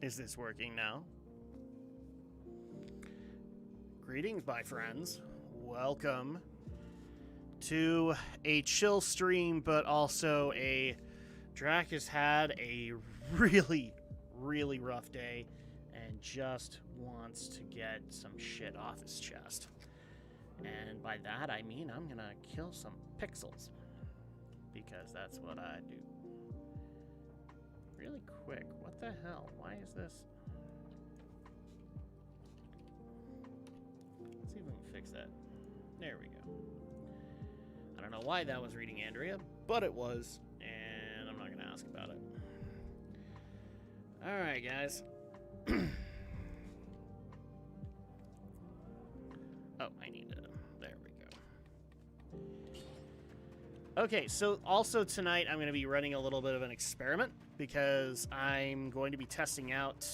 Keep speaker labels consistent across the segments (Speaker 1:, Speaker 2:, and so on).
Speaker 1: Is this working now? Greetings, my friends. Welcome to a chill stream, but also a... Drak has had a really, really rough day and just wants to get some shit off his chest. And by that, I mean I'm gonna kill some pixels. Because that's what I do. Really quick, what the hell? Why is this? Let's see if we can fix that. There we go. I don't know why that was reading Andrea, but it was, and I'm not going to ask about it. Alright, guys. Oh, I need to... There we go. Okay, so also tonight I'm going to be running a little bit of an experiment because I'm going to be testing out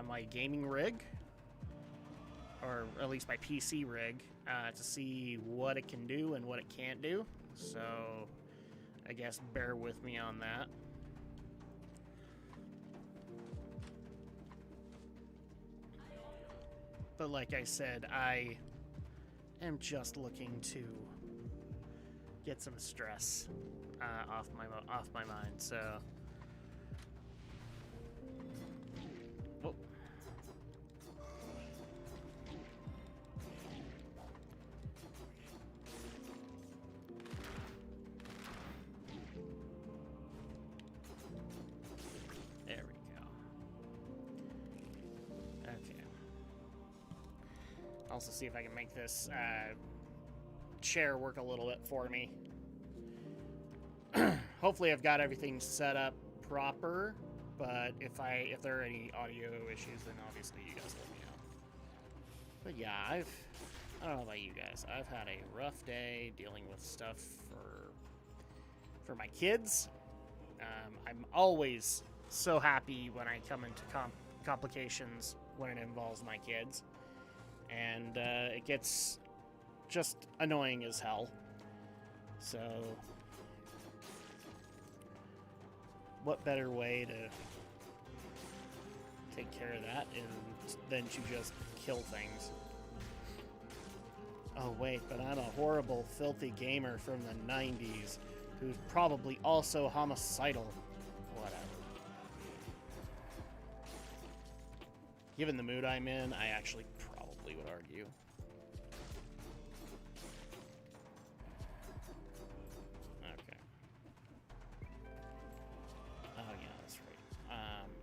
Speaker 1: my gaming rig, or at least my PC rig, to see what it can do and what it can't do. So I guess bear with me on that. But like I said, I am just looking to get some stress off my mind. So, whoa. There we go. Okay. Also, see if I can make this chair work a little bit for me. Hopefully I've got everything set up proper, but if there are any audio issues, then obviously you guys let me know. But yeah, I don't know about you guys. I've had a rough day dealing with stuff for my kids. I'm always so happy when I come into complications when it involves my kids. And it gets just annoying as hell. So, what better way to take care of that than to just kill things? Oh wait, but I'm a horrible, filthy gamer from the 90s who's probably also homicidal. Whatever. Given the mood I'm in, I actually probably would argue. Okay. Oh yeah, that's right.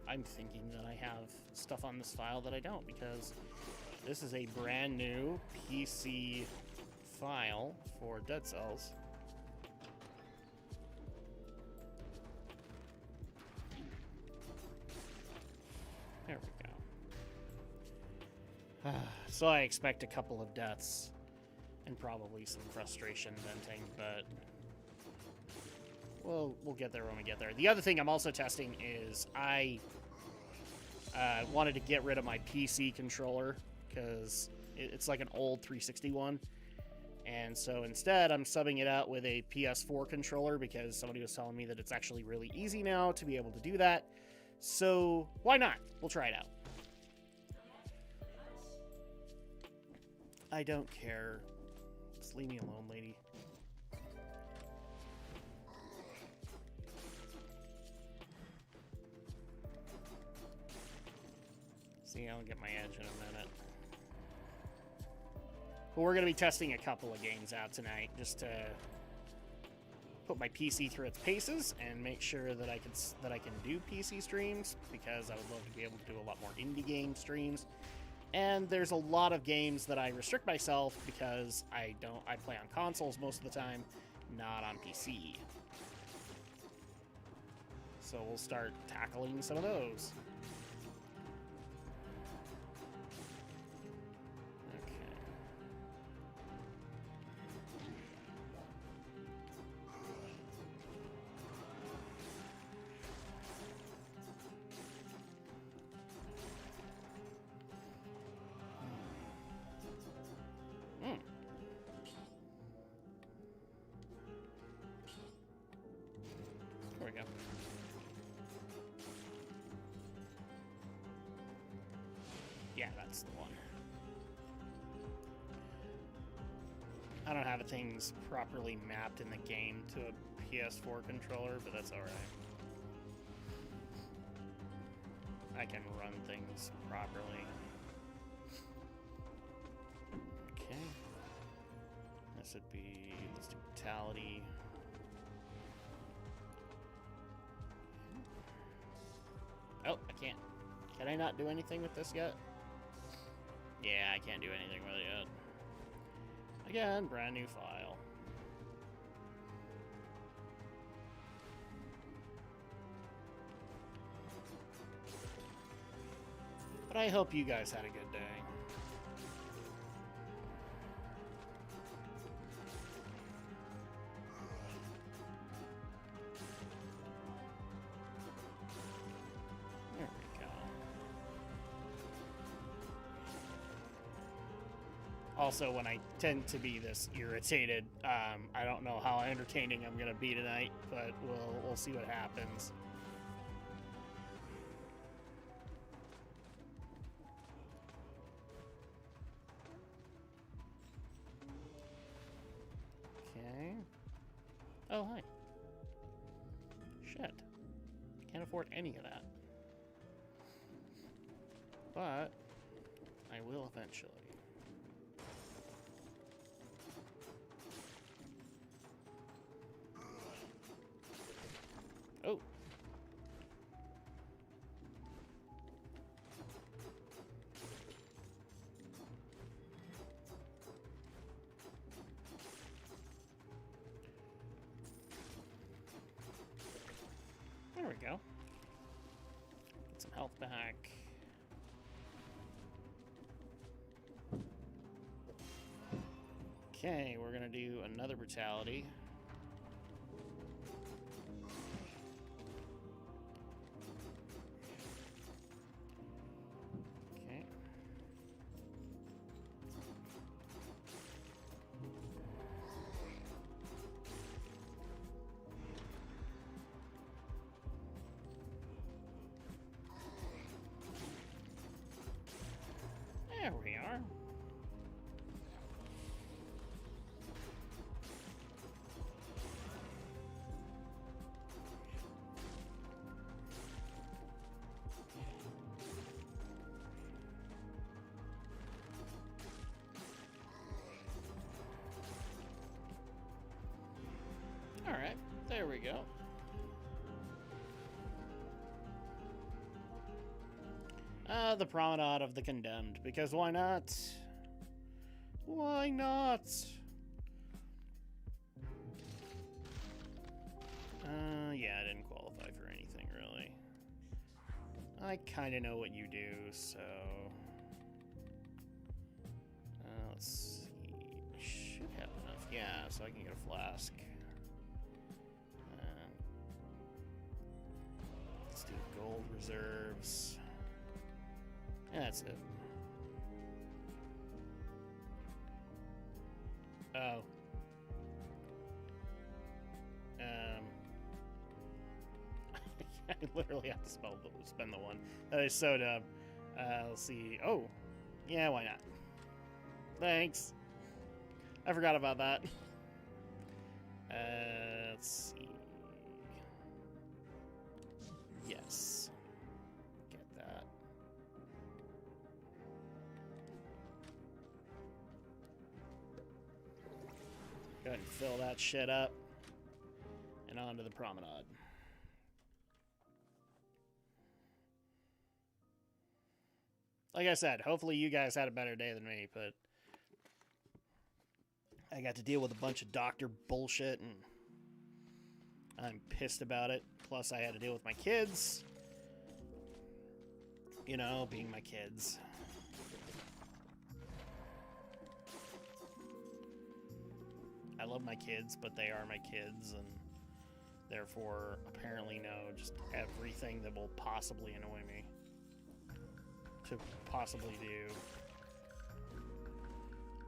Speaker 1: I'm thinking that I have stuff on this file that I don't, because this is a brand new PC file for Dead Cells. There we go. So I expect a couple of deaths and probably some frustration venting, but we'll get there when we get there. The other thing I'm also testing is I wanted to get rid of my PC controller because it's like an old 360 one. And so instead, I'm subbing it out with a PS4 controller because somebody was telling me that it's actually really easy now to be able to do that. So why not? We'll try it out. I don't care. Just leave me alone, lady. See, I'll get my edge in a minute. But we're going to be testing a couple of games out tonight just to put my PC through its paces and make sure that I can do PC streams, because I would love to be able to do a lot more indie game streams. And there's a lot of games that I restrict myself because I play on consoles most of the time, not on PC. So we'll start tackling some of those. There we go. Yeah, that's the one. I don't have things properly mapped in the game to a PS4 controller, but that's alright. I can run things properly. Okay. This would be, let's do brutality. Oh, I can't. Can I not do anything with this yet? Yeah, I can't do anything with it yet. Again, brand new file. But I hope you guys had a good day. There we go. Also, when I tend to be this irritated, I don't know how entertaining I'm gonna be tonight, but we'll see what happens. Okay. Oh, hi. Shit. Can't afford any of that. But I will eventually. Oh. There we go. Get some health back. Okay, we're gonna do another brutality. Okay. There we are. All right, there we go. The Promenade of the Condemned, because why not? Why not? Yeah, I didn't qualify for anything, really. I kind of know what you do, so... let's see... I should have enough. Yeah, so I can get a flask. Let's do gold reserves. And that's it. Oh. I literally have to spend the one. That is so dumb. Let's see. Oh. Yeah, why not? Thanks. I forgot about that. Let's see. Yes. Get that. Go ahead and fill that shit up. And on to the promenade. Like I said, hopefully you guys had a better day than me, but I got to deal with a bunch of doctor bullshit, and I'm pissed about it. Plus, I had to deal with my kids. You know, being my kids. I love my kids, but they are my kids, and therefore apparently know just everything that will possibly annoy me to possibly do.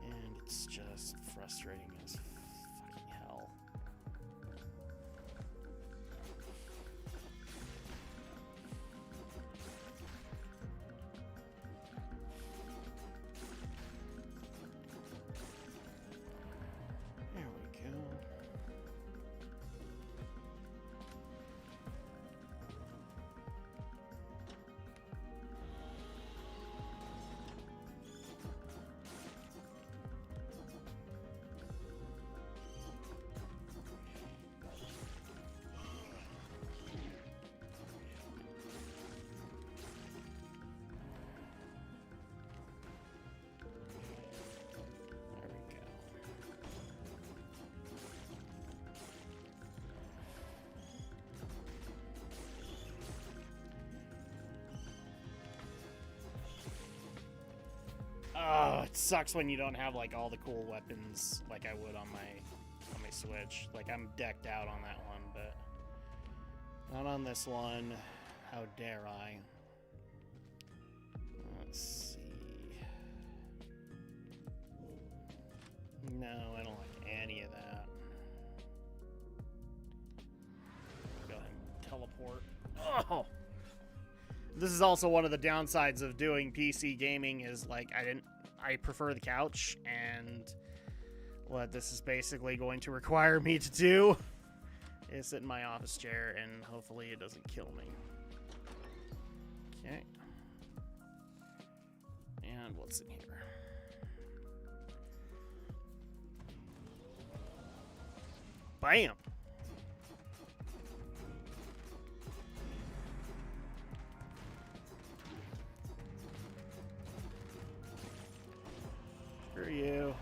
Speaker 1: And it's just frustrating as fucking hell. Oh, it sucks when you don't have like all the cool weapons like I would on my Switch. Like I'm decked out on that one, but not on this one. How dare I? Let's see. No, I don't like any of that. Go ahead and teleport. Oh! This is also one of the downsides of doing PC gaming is like I prefer the couch, and what this is basically going to require me to do is sit in my office chair and hopefully it doesn't kill me. Okay. And what's in here? Bam! Screw you.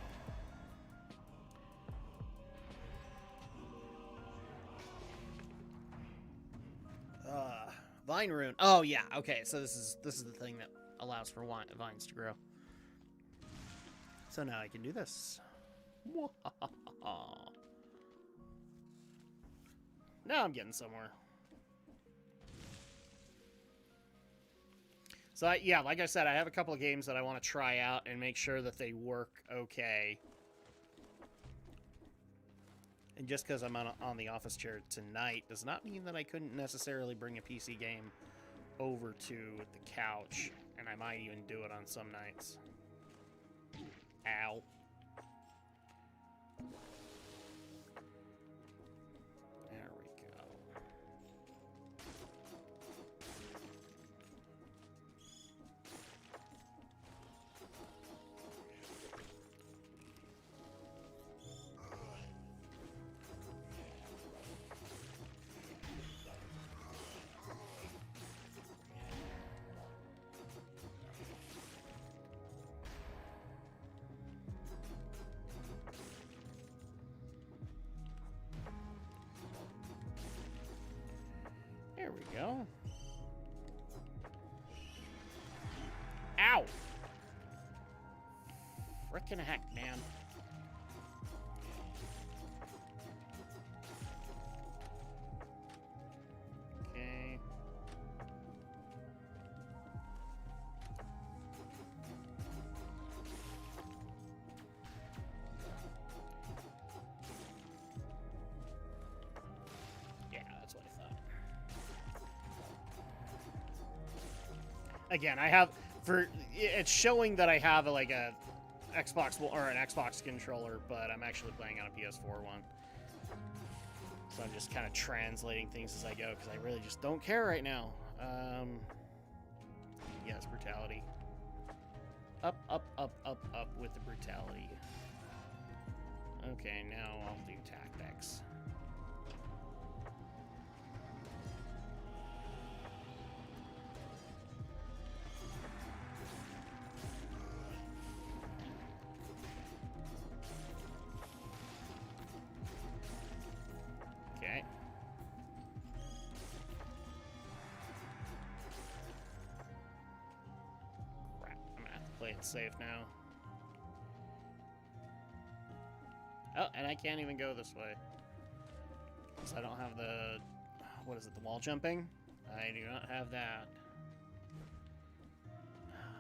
Speaker 1: Vine rune. Oh yeah, okay. So this is the thing that allows for vines to grow. So now I can do this. Now I'm getting somewhere. So yeah, like I said, I have a couple of games that I want to try out and make sure that they work okay. And just because I'm on the office chair tonight does not mean that I couldn't necessarily bring a PC game over to the couch, and I might even do it on some nights. Ow. There we go. There we go. Ow! Frickin' heck, man. Okay. Yeah, that's what I thought. Again, I have it's showing that I have like a Xbox or an Xbox controller, but I'm actually playing on a PS4 one. So I'm just kind of translating things as I go because I really just don't care right now. Yes, brutality. Up, up, up, up, up with the brutality. Okay, now I'll do tactics. Okay. Crap, I'm gonna have to play it safe now. Oh, and I can't even go this way. Because I don't have the... What is it, the wall jumping? I do not have that.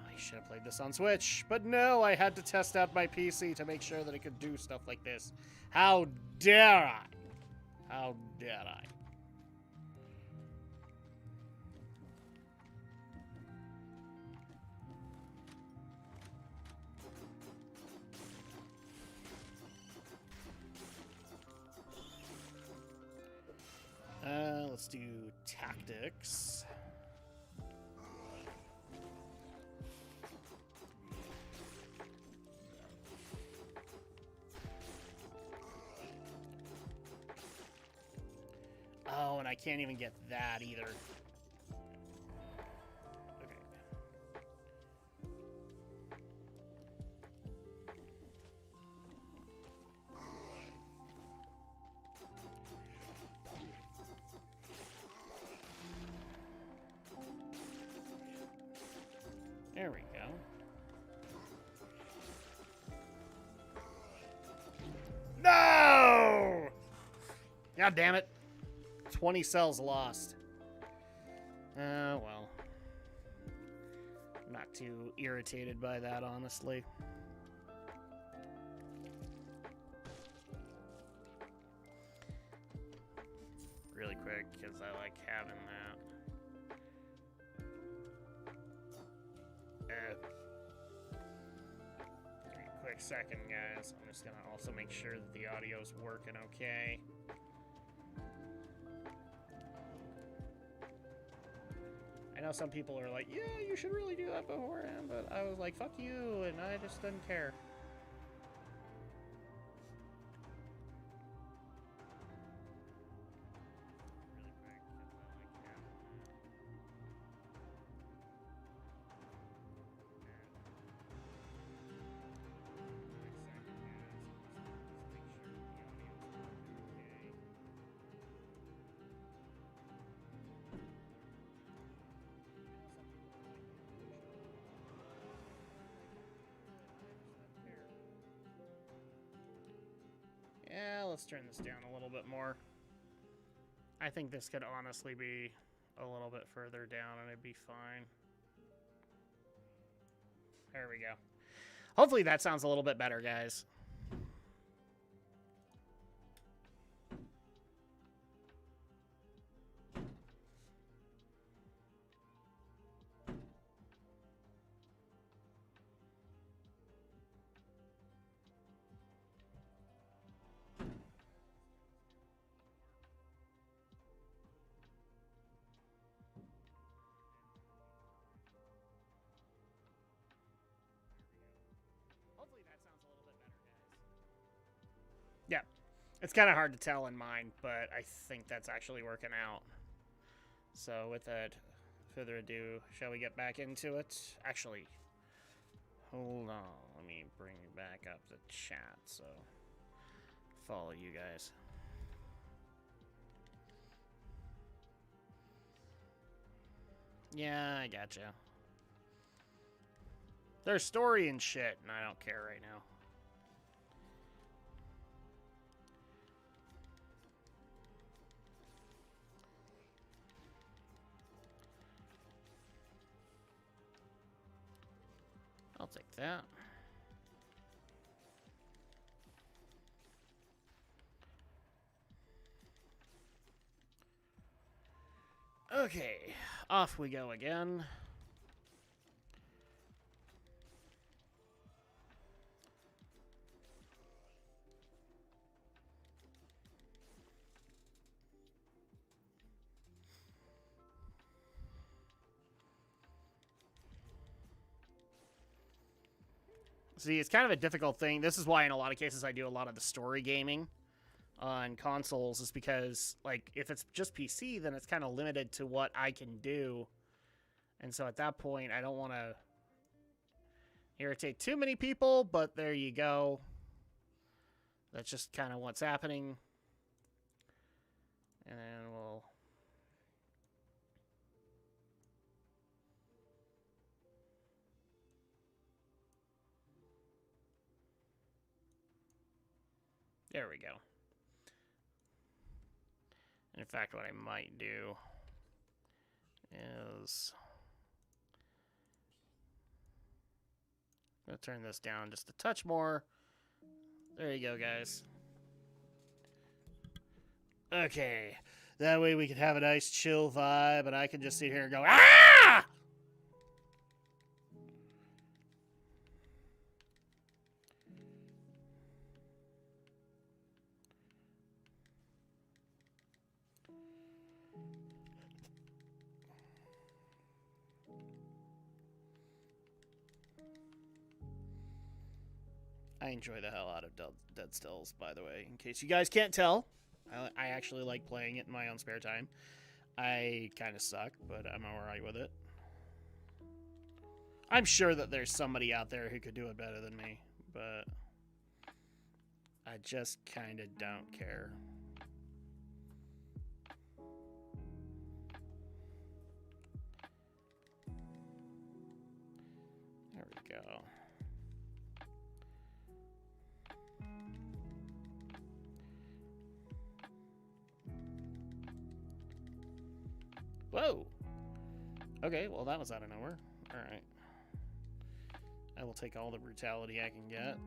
Speaker 1: I should have played this on Switch. But no, I had to test out my PC to make sure that it could do stuff like this. How dare I? How dare I? Let's do tactics. Oh, and I can't even get that either. Okay. There we go. God damn it. 20 cells lost. Well. I'm not too irritated by that, honestly. Really quick, because I like having that. Quick second, guys. I'm just gonna also make sure that the audio's working okay. I know some people are like, yeah, you should really do that beforehand, but I was like, fuck you, and I just didn't care. Yeah, let's turn this down a little bit more. I think this could honestly be a little bit further down and it'd be fine. There we go. Hopefully that sounds a little bit better, guys. Yeah, it's kind of hard to tell in mine, but I think that's actually working out. So without further ado, shall we get back into it? Actually, hold on. Let me bring back up the chat so follow you guys. Yeah, I gotcha. There's story and shit, and I don't care right now. I'll take that. Okay, off we go again. See, it's kind of a difficult thing. This is why in a lot of cases I do a lot of the story gaming on consoles, is because, like, if it's just PC, then it's kind of limited to what I can do. And so at that point, I don't want to irritate too many people, but there you go. That's just kind of what's happening. And then we'll... There we go. In fact, what I might do is... I'm going to turn this down just a touch more. There you go, guys. Okay. That way we can have a nice chill vibe, and I can just sit here and go, ah! I enjoy the hell out of Dead Stills, by the way. In case you guys can't tell, I actually like playing it in my own spare time. I kind of suck, but I'm alright with it. I'm sure that there's somebody out there who could do it better than me, but I just kind of don't care. There we go. Whoa! Okay, well that was out of nowhere. Alright. I will take all the brutality I can get.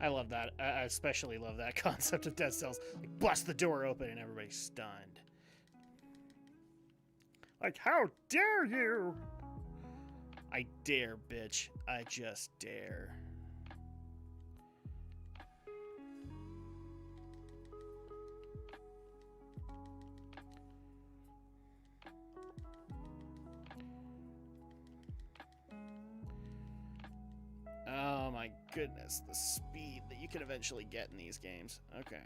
Speaker 1: I love that. I especially love that concept of dead cells. Like, bust the door open and everybody's stunned. Like, how dare you? I dare, bitch. I just dare. Oh my goodness, the speed that you can eventually get in these games. Okay.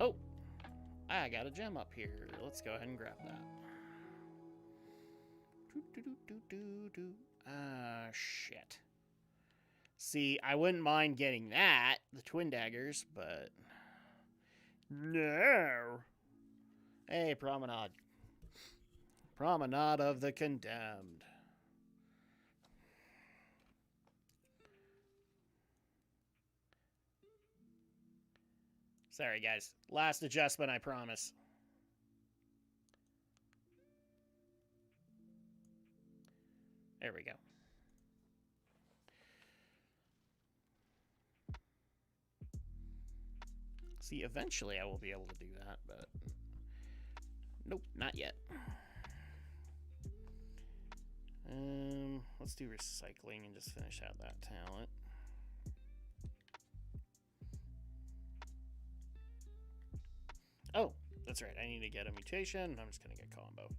Speaker 1: Oh, I got a gem up here. Let's go ahead and grab that. Shit. See, I wouldn't mind getting that, the twin daggers, but... No! Hey, Promenade. Promenade of the Condemned. Sorry, guys. Last adjustment, I promise. There we go. See, eventually I will be able to do that, but... Nope, not yet. Let's do recycling and just finish out that talent. Oh, that's right. I need to get a mutation. I'm just going to get combo.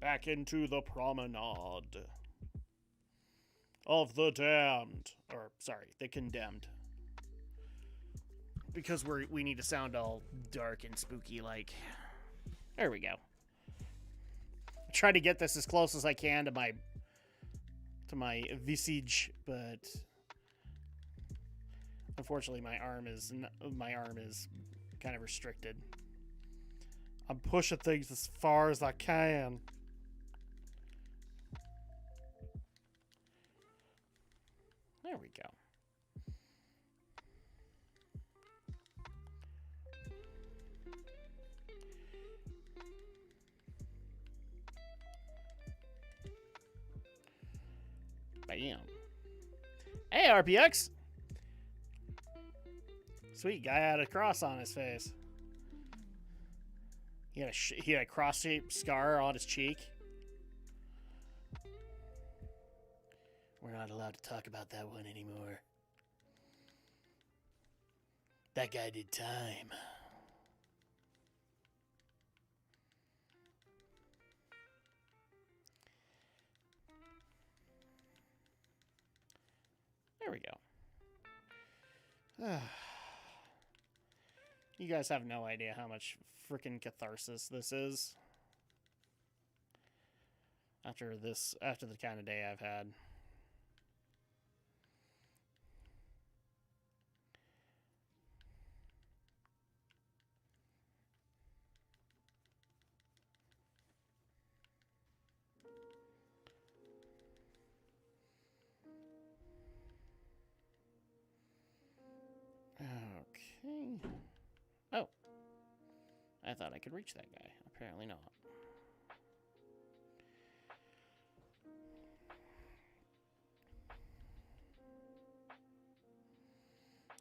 Speaker 1: Back into the promenade of the damned. Or, sorry, the condemned. Because we need to sound all dark and spooky like. There we go. I try to get this as close as I can to my visage, but unfortunately my arm is kind of restricted. I'm pushing things as far as I can. There we go. Bam. Hey, RPX. Sweet guy had a cross on his face. He had a cross-shaped scar on his cheek. We're not allowed to talk about that one anymore. That guy did time. There we go. You guys have no idea how much freaking catharsis this is. After the kind of day I've had. Okay. Oh. I thought I could reach that guy. Apparently not.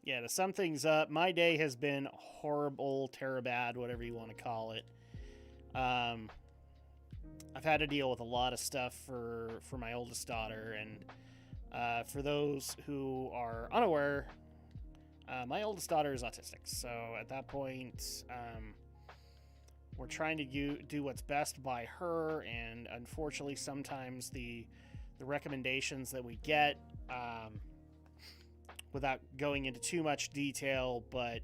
Speaker 1: Yeah, to sum things up, my day has been horrible, terribad, whatever you want to call it. I've had to deal with a lot of stuff for my oldest daughter, and for those who are unaware, my oldest daughter is autistic. So at that point, we're trying to do what's best by her, and unfortunately, sometimes the recommendations that we get, without going into too much detail, but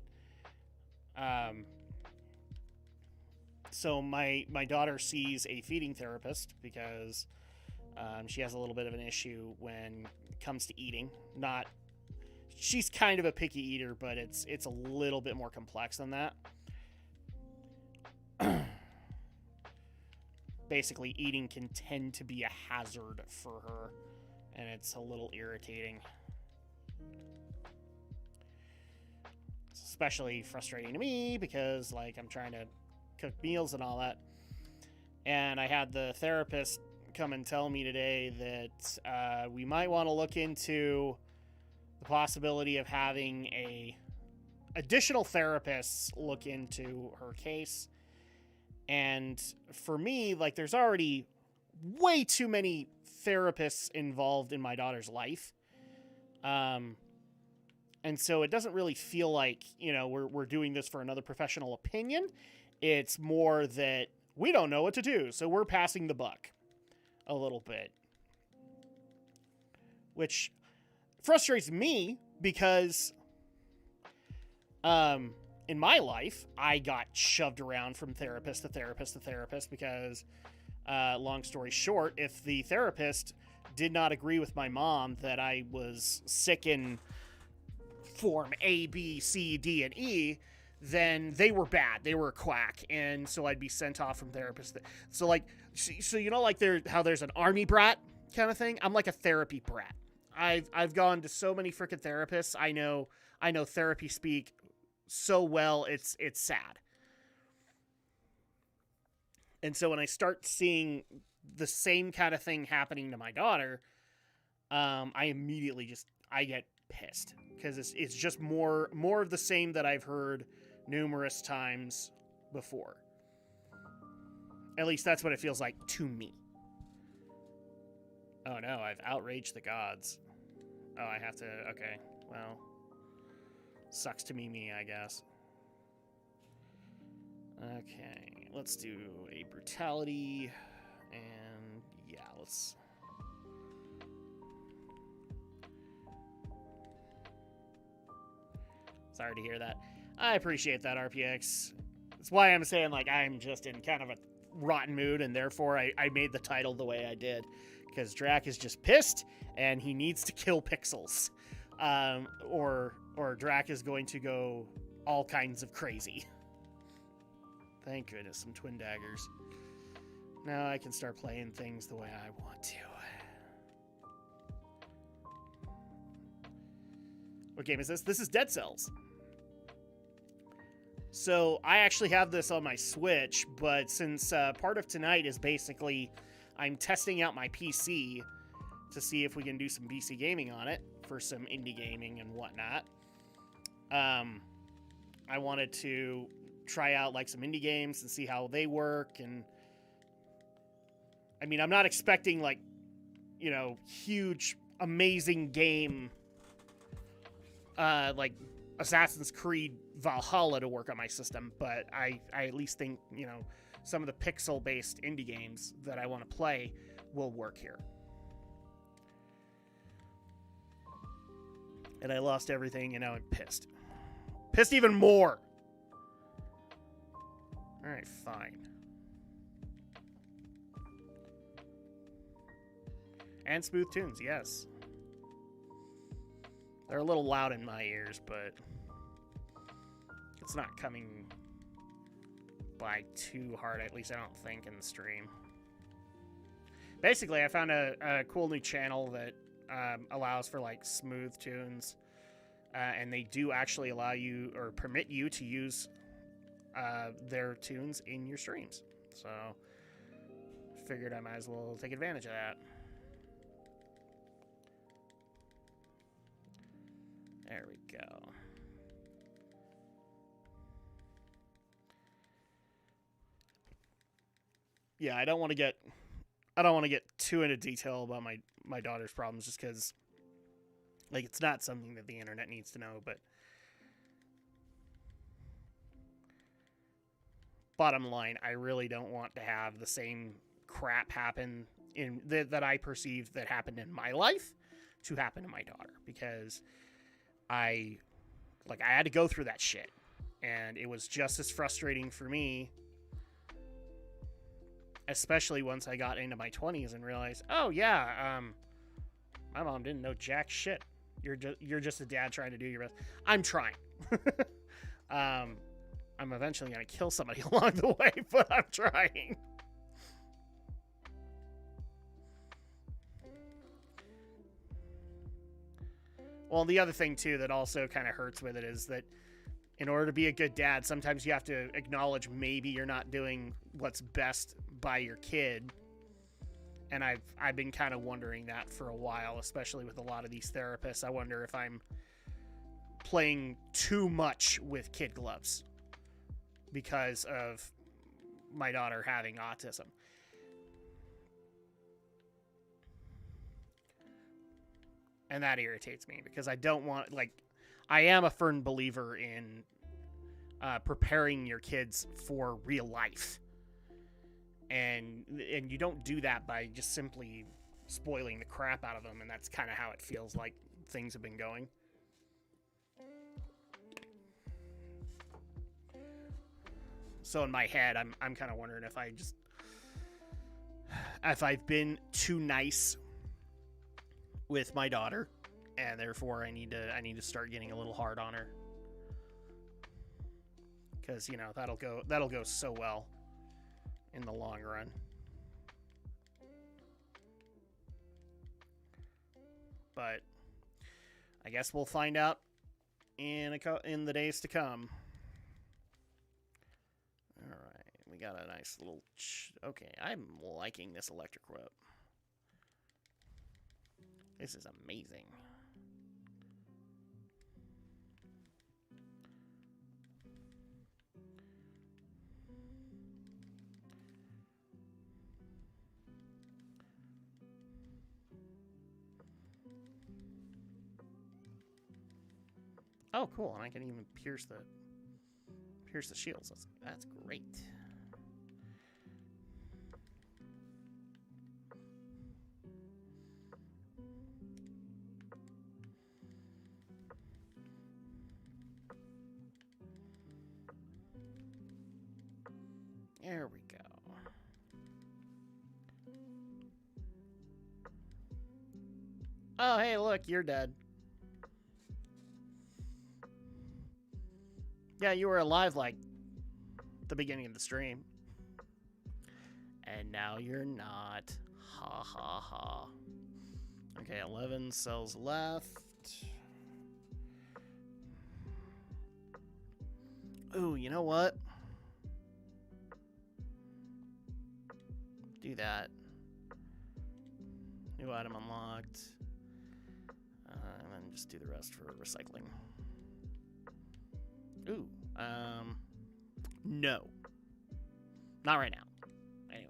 Speaker 1: So my daughter sees a feeding therapist because she has a little bit of an issue when it comes to eating. Not, she's kind of a picky eater, but it's a little bit more complex than that. Basically, eating can tend to be a hazard for her, and it's a little irritating. It's especially frustrating to me because, like, I'm trying to cook meals and all that. And I had the therapist come and tell me today that we might want to look into the possibility of having additional therapists look into her case. And for me, like, there's already way too many therapists involved in my daughter's life. And so it doesn't really feel like, you know, we're doing this for another professional opinion. It's more that we don't know what to do, so we're passing the buck a little bit. Which frustrates me because in my life, I got shoved around from therapist to therapist to therapist because, long story short, if the therapist did not agree with my mom that I was sick in form A, B, C, D, and E, then they were bad. They were a quack. And so I'd be sent off from therapists. So, like, so you know, like, how there's an army brat kind of thing? I'm like a therapy brat. I've gone to so many freaking therapists. I know therapy speak so well, it's sad. And so when I start seeing the same kind of thing happening to my daughter, I immediately I get pissed because it's just more of the same that I've heard numerous times before. At least that's what it feels like to me. Oh no, I've outraged the gods. Oh, I have to, okay, well, sucks to be me, I guess. Okay, let's do a brutality, and yeah, let's... Sorry to hear that. I appreciate that, RPX. That's why I'm saying, like, I'm just in kind of a rotten mood, and therefore I made the title the way I did. Because Drak is just pissed, and he needs to kill pixels. Or Drak is going to go all kinds of crazy. Thank goodness, some twin daggers. Now I can start playing things the way I want to. What game is this? This is Dead Cells. So I actually have this on my Switch, but since part of tonight is basically I'm testing out my PC to see if we can do some PC gaming on it for some indie gaming and whatnot. I wanted to try out like some indie games and see how they work. And I mean, I'm not expecting like, you know, huge, amazing game like Assassin's Creed Valhalla to work on my system, but I at least think, you know, some of the pixel-based indie games that I want to play will work here. And I lost everything, and now I'm pissed. Pissed even more! Alright, fine. And smooth tunes, yes. They're a little loud in my ears, but it's not coming by too hard, at least I don't think, in the stream. Basically, I found a cool new channel that allows for like smooth tunes, and they do actually allow you or permit you to use their tunes in your streams. So figured I might as well take advantage of that. There we go. Yeah, I don't want to get too into detail about my daughter's problems, just because, like, it's not something that the internet needs to know. But bottom line, I really don't want to have the same crap happen that I perceived that happened in my life to happen to my daughter, because I had to go through that shit, and it was just as frustrating for me especially once I got into my 20s and realized, oh yeah, my mom didn't know jack shit. You're just a dad trying to do your best. I'm trying. I'm eventually gonna kill somebody along the way, but I'm trying. Well, the other thing too that also kind of hurts with it is that in order to be a good dad, sometimes you have to acknowledge maybe you're not doing what's best by your kid. And I've been kind of wondering that for a while, especially with a lot of these therapists. I wonder if I'm playing too much with kid gloves because of my daughter having autism. And that irritates me because I don't want, like, I am a firm believer in preparing your kids for real life. And you don't do that by just simply spoiling the crap out of them, and that's kind of how it feels like things have been going. So in my head, I'm kind of wondering if I've been too nice with my daughter, and therefore I need to start getting a little hard on her, because you know that'll go so well in the long run. But I guess we'll find out in the days to come. All right, we got a nice little. Okay, I'm liking this electric whip. This is amazing. Oh, cool! And I can even pierce the shields. That's great. There we go. Oh, hey, look, you're dead. Yeah, you were alive like the beginning of the stream. And now you're not. Ha ha ha. Okay, 11 cells left. Ooh, you know what? Do that. New item unlocked. And then just do the rest for recycling. Ooh, no. Not right now. Anyway.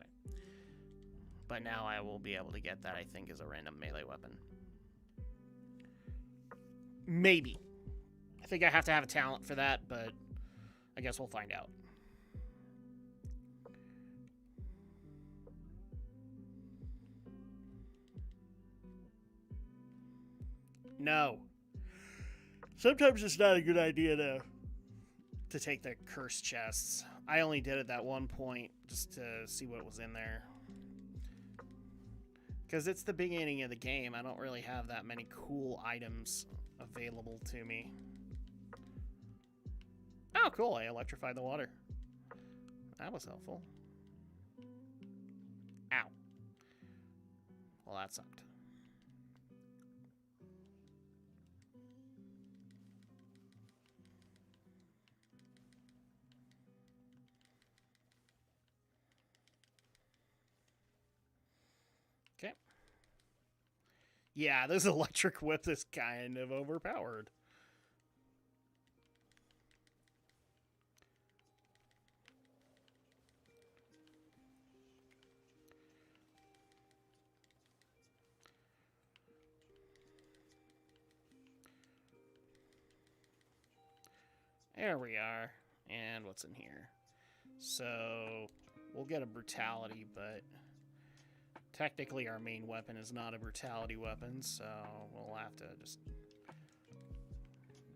Speaker 1: But now I will be able to get that, I think, as a random melee weapon. Maybe. I think I have to have a talent for that, but I guess we'll find out. No. Sometimes it's not a good idea to take the cursed chests. I only did it that one point just to see what was in there. Because it's the beginning of the game. I don't really have that many cool items available to me. Oh, cool. I electrified the water. That was helpful. Ow. Well, that sucked. Okay. Yeah, this electric whip is kind of overpowered. There we are. And what's in here? So, we'll get a brutality, but technically our main weapon is not a brutality weapon, so we'll have to just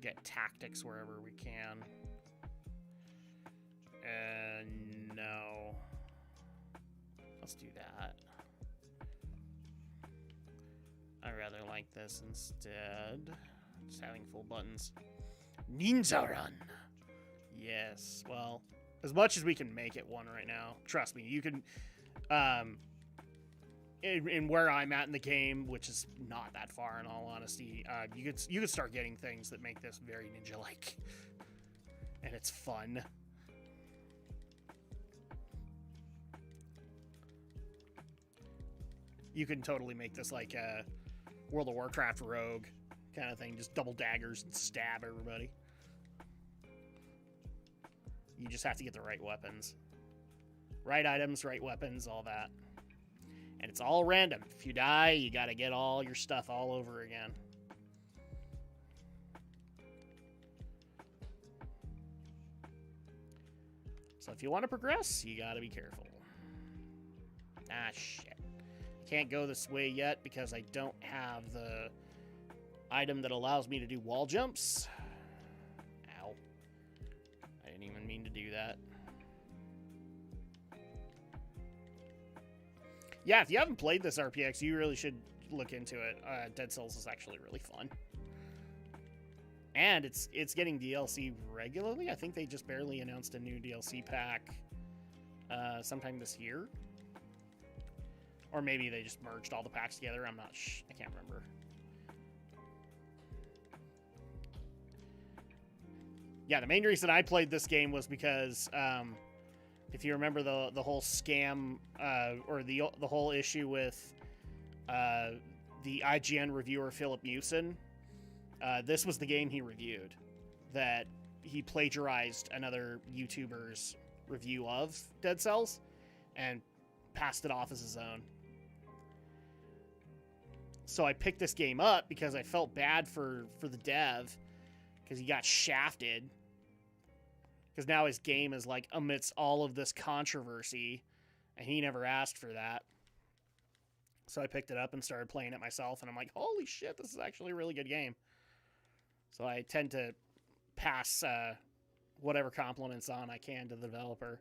Speaker 1: get tactics wherever we can. And no. let's do that. I rather like this instead. Just having full buttons. Ninja Run. Yes. Well, as much as we can make it one right now. Trust me, you can. In where I'm at in the game, which is not that far in all honesty, you could start getting things that make this very ninja-like, and it's fun. You can totally make this like a World of Warcraft rogue kind of thing, just double daggers and stab everybody. You just have to get the right weapons, right items, right weapons, all that. And it's all random. If you die, you gotta get all your stuff all over again. So if you want to progress, you gotta be careful. Ah, shit. I can't go this way yet because I don't have the item that allows me to do wall jumps. Ow. I didn't even mean to do that. Yeah, if you haven't played this RPX, you really should look into it. Dead Cells is actually really fun. And it's getting DLC regularly. I think they just barely announced a new DLC pack sometime this year. Or maybe they just merged all the packs together. I'm not I can't remember. Yeah, the main reason I played this game was because if you remember the whole scam or the whole issue with the IGN reviewer Philip Mewson, this was the game he reviewed, that he plagiarized another YouTuber's review of Dead Cells and passed it off as his own. So I picked this game up because I felt bad for the dev because he got shafted. Because now his game is like amidst all of this controversy, and he never asked for that. So I picked it up and started playing it myself, and I'm like, holy shit, this is actually a really good game. So I tend to pass whatever compliments on I can to the developer.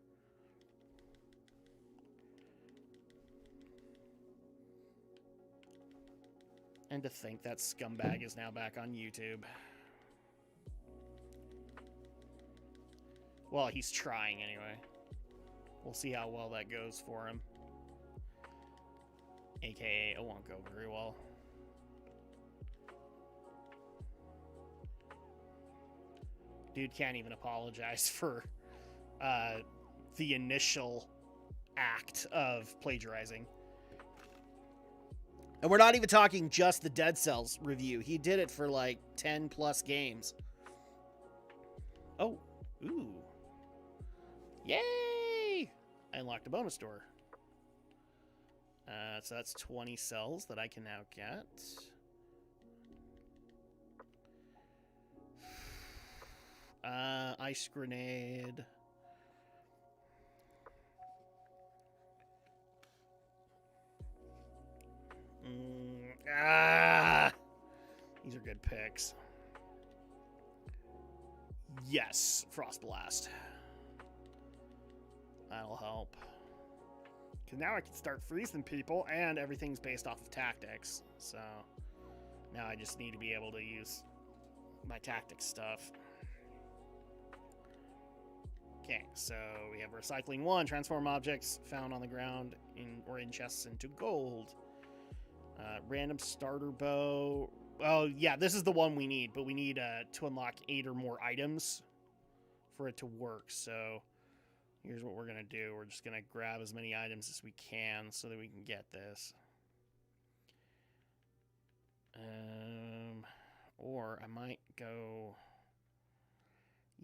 Speaker 1: And to think that scumbag is now back on YouTube. Well, he's trying anyway. We'll see how well that goes for him. AKA, it won't go very well. Dude can't even apologize for the initial act of plagiarizing. And we're not even talking just the Dead Cells review. He did it for like 10 plus games. Oh, ooh. Yay! I unlocked a bonus door. So that's 20 cells that I can now get. Ice grenade. These are good picks. Yes, Frost Blast. That'll help. Because now I can start freezing people, and everything's based off of tactics. So now I just need to be able to use my tactics stuff. Okay, so we have recycling 1. Transform objects found on the ground or in chests into gold. Random starter bow. Oh, yeah, this is the one we need, but we need to unlock 8 or more items for it to work. So here's what we're going to do. We're just going to grab as many items as we can so that we can get this. Or I might go...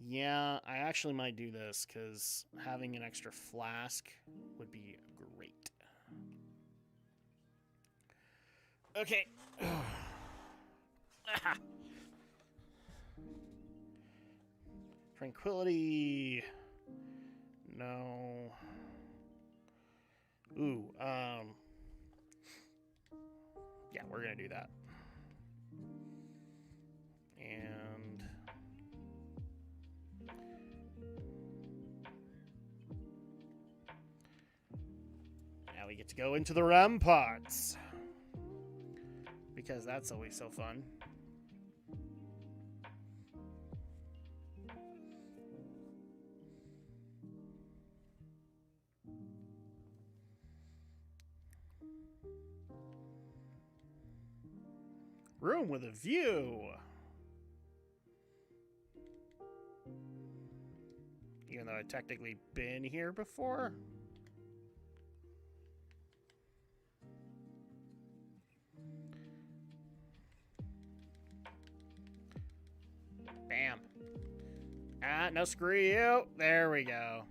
Speaker 1: Yeah, I actually might do this because having an extra flask would be great. Okay. Tranquility. No. Ooh, yeah, we're gonna do that. And now we we get to go into the ramparts. Because that's always so fun. Room with a view. Even though I've technically been here before. Bam. Ah, no, screw you. There we go.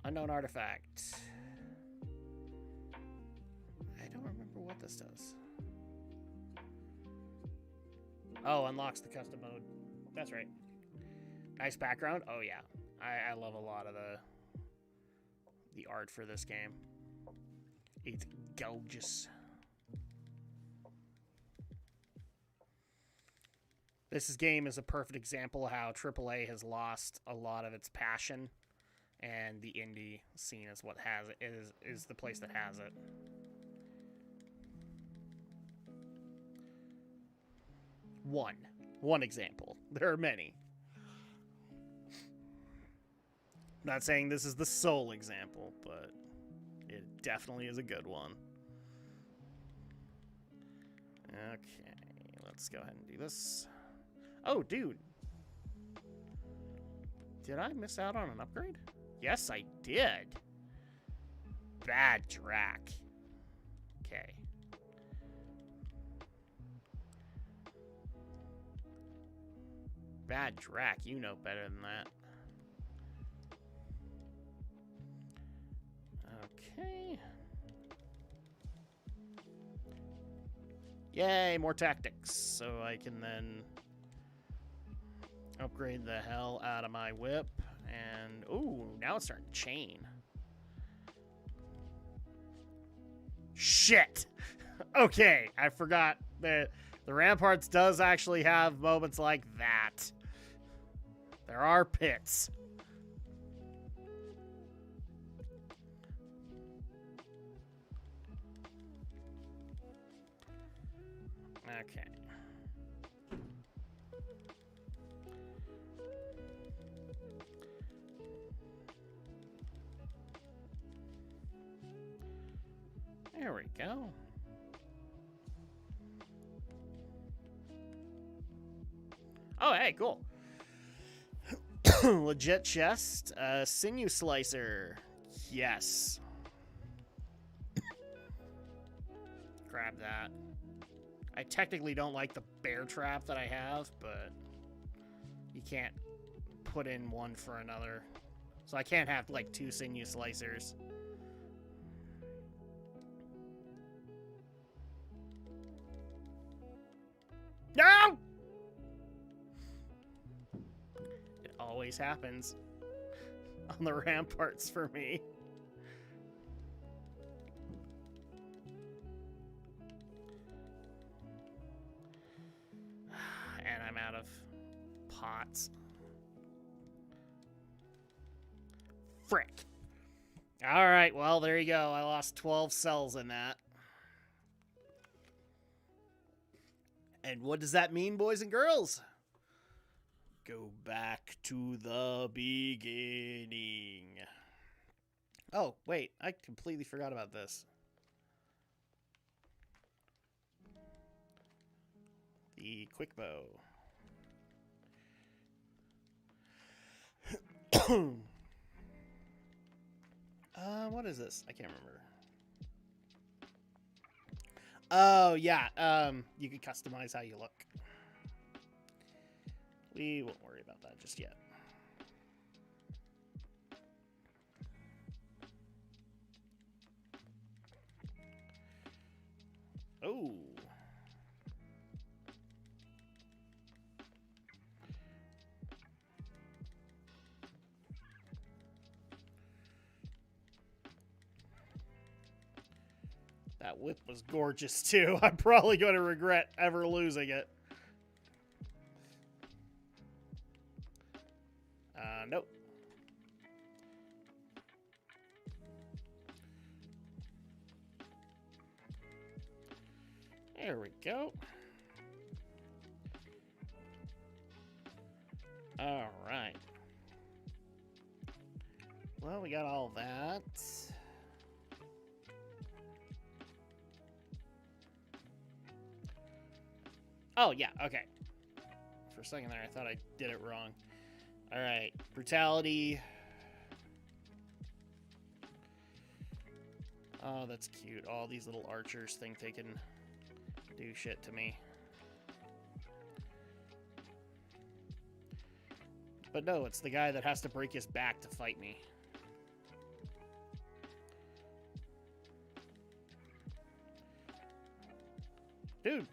Speaker 1: Unknown artifact. I don't remember what this does. Oh, unlocks the custom mode. That's right. Nice background. Oh, yeah. I love a lot of the art for this game. It's gorgeous. This game is a perfect example of how AAA has lost a lot of its passion, and the indie scene is what has it. Is the place that has it. One example. There are many. I'm not saying this is the sole example, but it definitely is a good one. Okay, let's go ahead and do this. Oh, dude. Did I miss out on an upgrade? Yes, I did. Bad Drak. Okay. Bad Drak, you know better than that. Okay. Yay, more tactics. So I can then upgrade the hell out of my whip. And, ooh, now it's starting to chain. Shit! Okay, I forgot that the Ramparts does actually have moments like that. There are pits. Okay. There we go. Oh, hey, cool. Legit chest. Sinew slicer. Yes. Grab that. I technically don't like the bear trap that I have, but you can't put in one for another. So I can't have, like, 2 sinew slicers. No! It always happens on the ramparts for me. And I'm out of pots. Frick. All right, well, there you go. I lost 12 cells in that. And what does that mean, boys and girls? Go back to the beginning. Oh, wait. I completely forgot about this. The quick bow. What is this? I can't remember. Oh, yeah. You can customize how you look. We won't worry about that just yet. Oh. That whip was gorgeous, too. I'm probably going to regret ever losing it. Nope. There we go. All right. Well, we got all that. Oh, yeah, okay. For a second there, I thought I did it wrong. All right, brutality. Oh, that's cute. All these little archers think they can do shit to me. But no, it's the guy that has to break his back to fight me. Dude.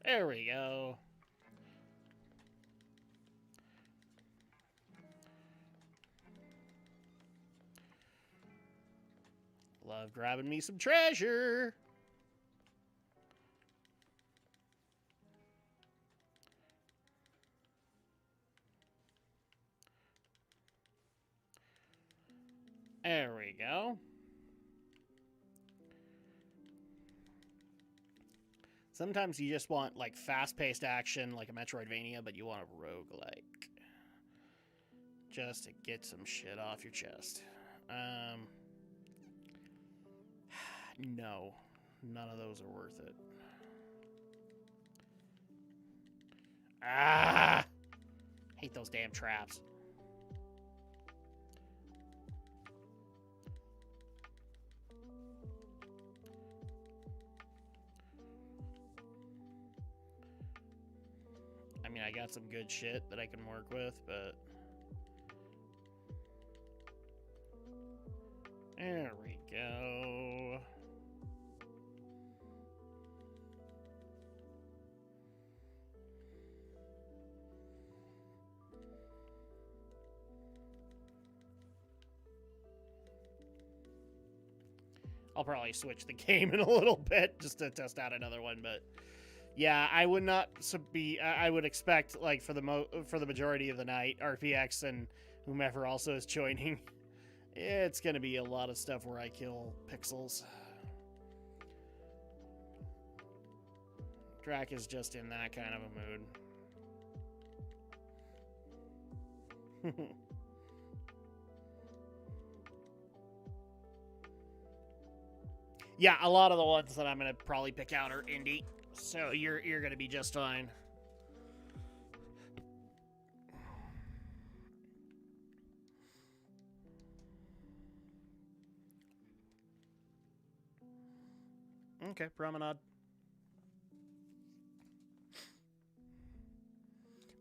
Speaker 1: There we go. Love grabbing me some treasure. There we go. Sometimes you just want, like, fast-paced action, like a Metroidvania, but you want a roguelike. Just to get some shit off your chest. No. None of those are worth it. Ah! Hate those damn traps. I mean, I got some good shit that I can work with, but... There we go. I'll probably switch the game in a little bit just to test out another one, but yeah, I would not be. I would expect, like, for the majority of the night, RPX and whomever also is joining, it's gonna be a lot of stuff where I kill pixels. Drak is just in that kind of a mood. Yeah, a lot of the ones that I'm gonna probably pick out are indie, so you're gonna be just fine. Okay, Promenade.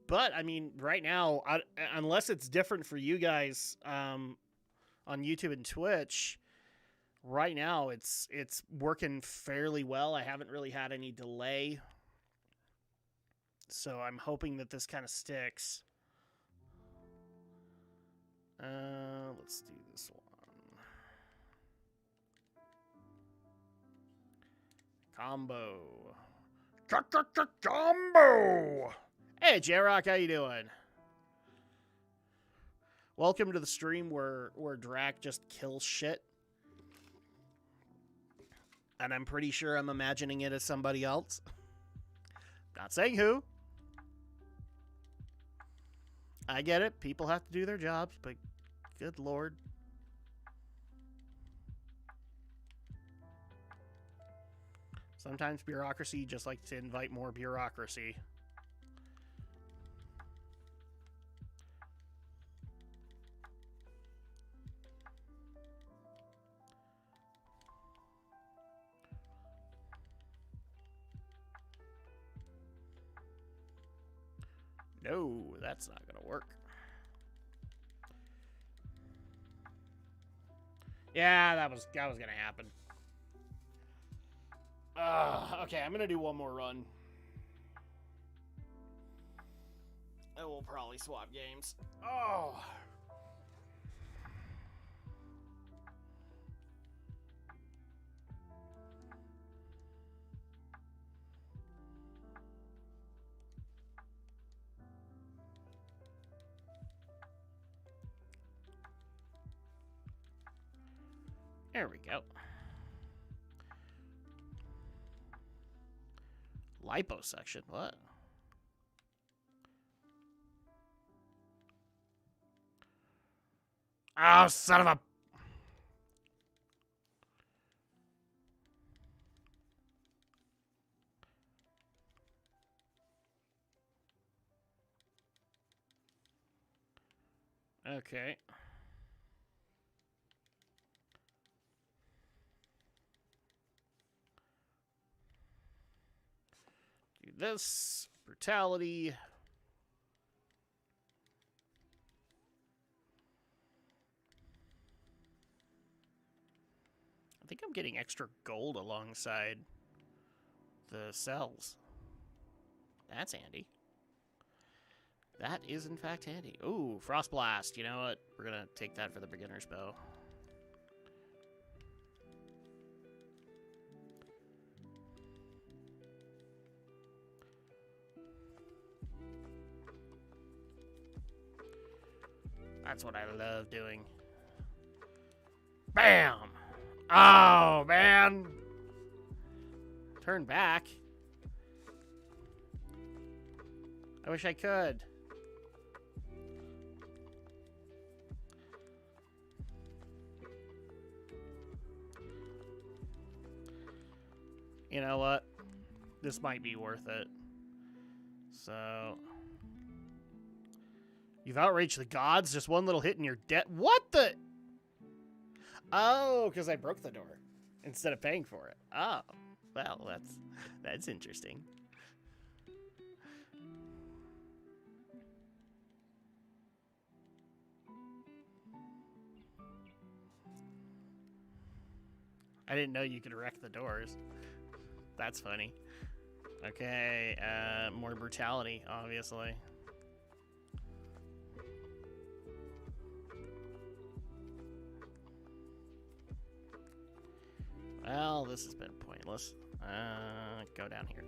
Speaker 1: But I mean, right now, unless it's different for you guys on YouTube and Twitch, right now it's working fairly well. I haven't really had any delay, so I'm hoping that this kind of sticks. Let's do this one. Combo. Combo! Hey, J-Rock, how you doing? Welcome to the stream where Drak just kills shit. And I'm pretty sure I'm imagining it as somebody else. Not saying who. I get it. People have to do their jobs, but good lord. Sometimes bureaucracy just likes to invite more bureaucracy. No, that's not gonna work. Yeah, that was gonna happen. Okay, I'm gonna do one more run. And we'll probably swap games. Oh. There we go. Liposuction, what? Oh, son of a... Okay. Do this. Brutality. I think I'm getting extra gold alongside the cells. That's handy. That is, in fact, handy. Ooh, Frost Blast. You know what? We're going to take that for the beginner's bow. That's what I love doing. Bam! Oh, man! Turn back. I wish I could. You know what? This might be worth it. So... You've outraged the gods. Just one little hit and you're dead. What the? Oh, because I broke the door instead of paying for it. Oh, well, that's interesting. I didn't know you could wreck the doors. That's funny. Okay, more brutality, obviously. Well, this has been pointless. Go down here.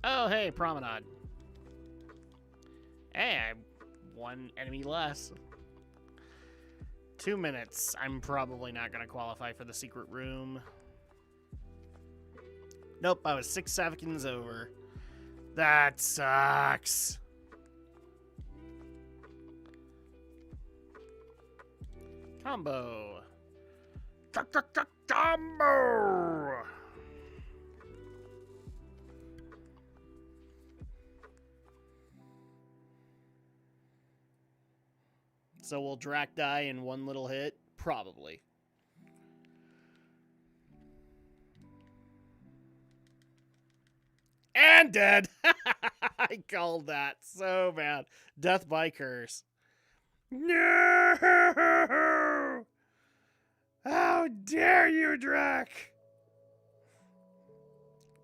Speaker 1: Oh, hey, Promenade. Hey, I'm one enemy less. 2 minutes. I'm probably not going to qualify for the secret room. Nope, I was 6 seconds over. That sucks. Combo. Combo. So will Drak die in one little hit? Probably. And dead. I called that so bad. Death by curse. No! How dare you, Drak?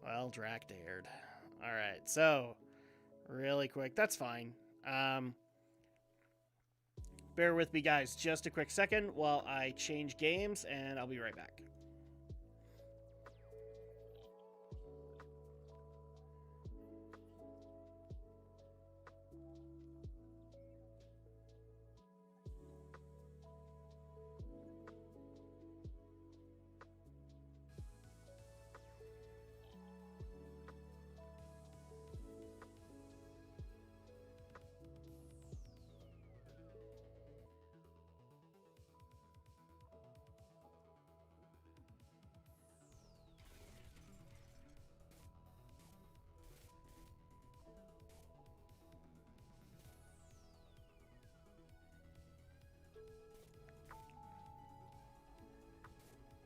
Speaker 1: Well, Drak dared. Alright, so, really quick. That's fine. Bear with me, guys, just a quick second while I change games, and I'll be right back.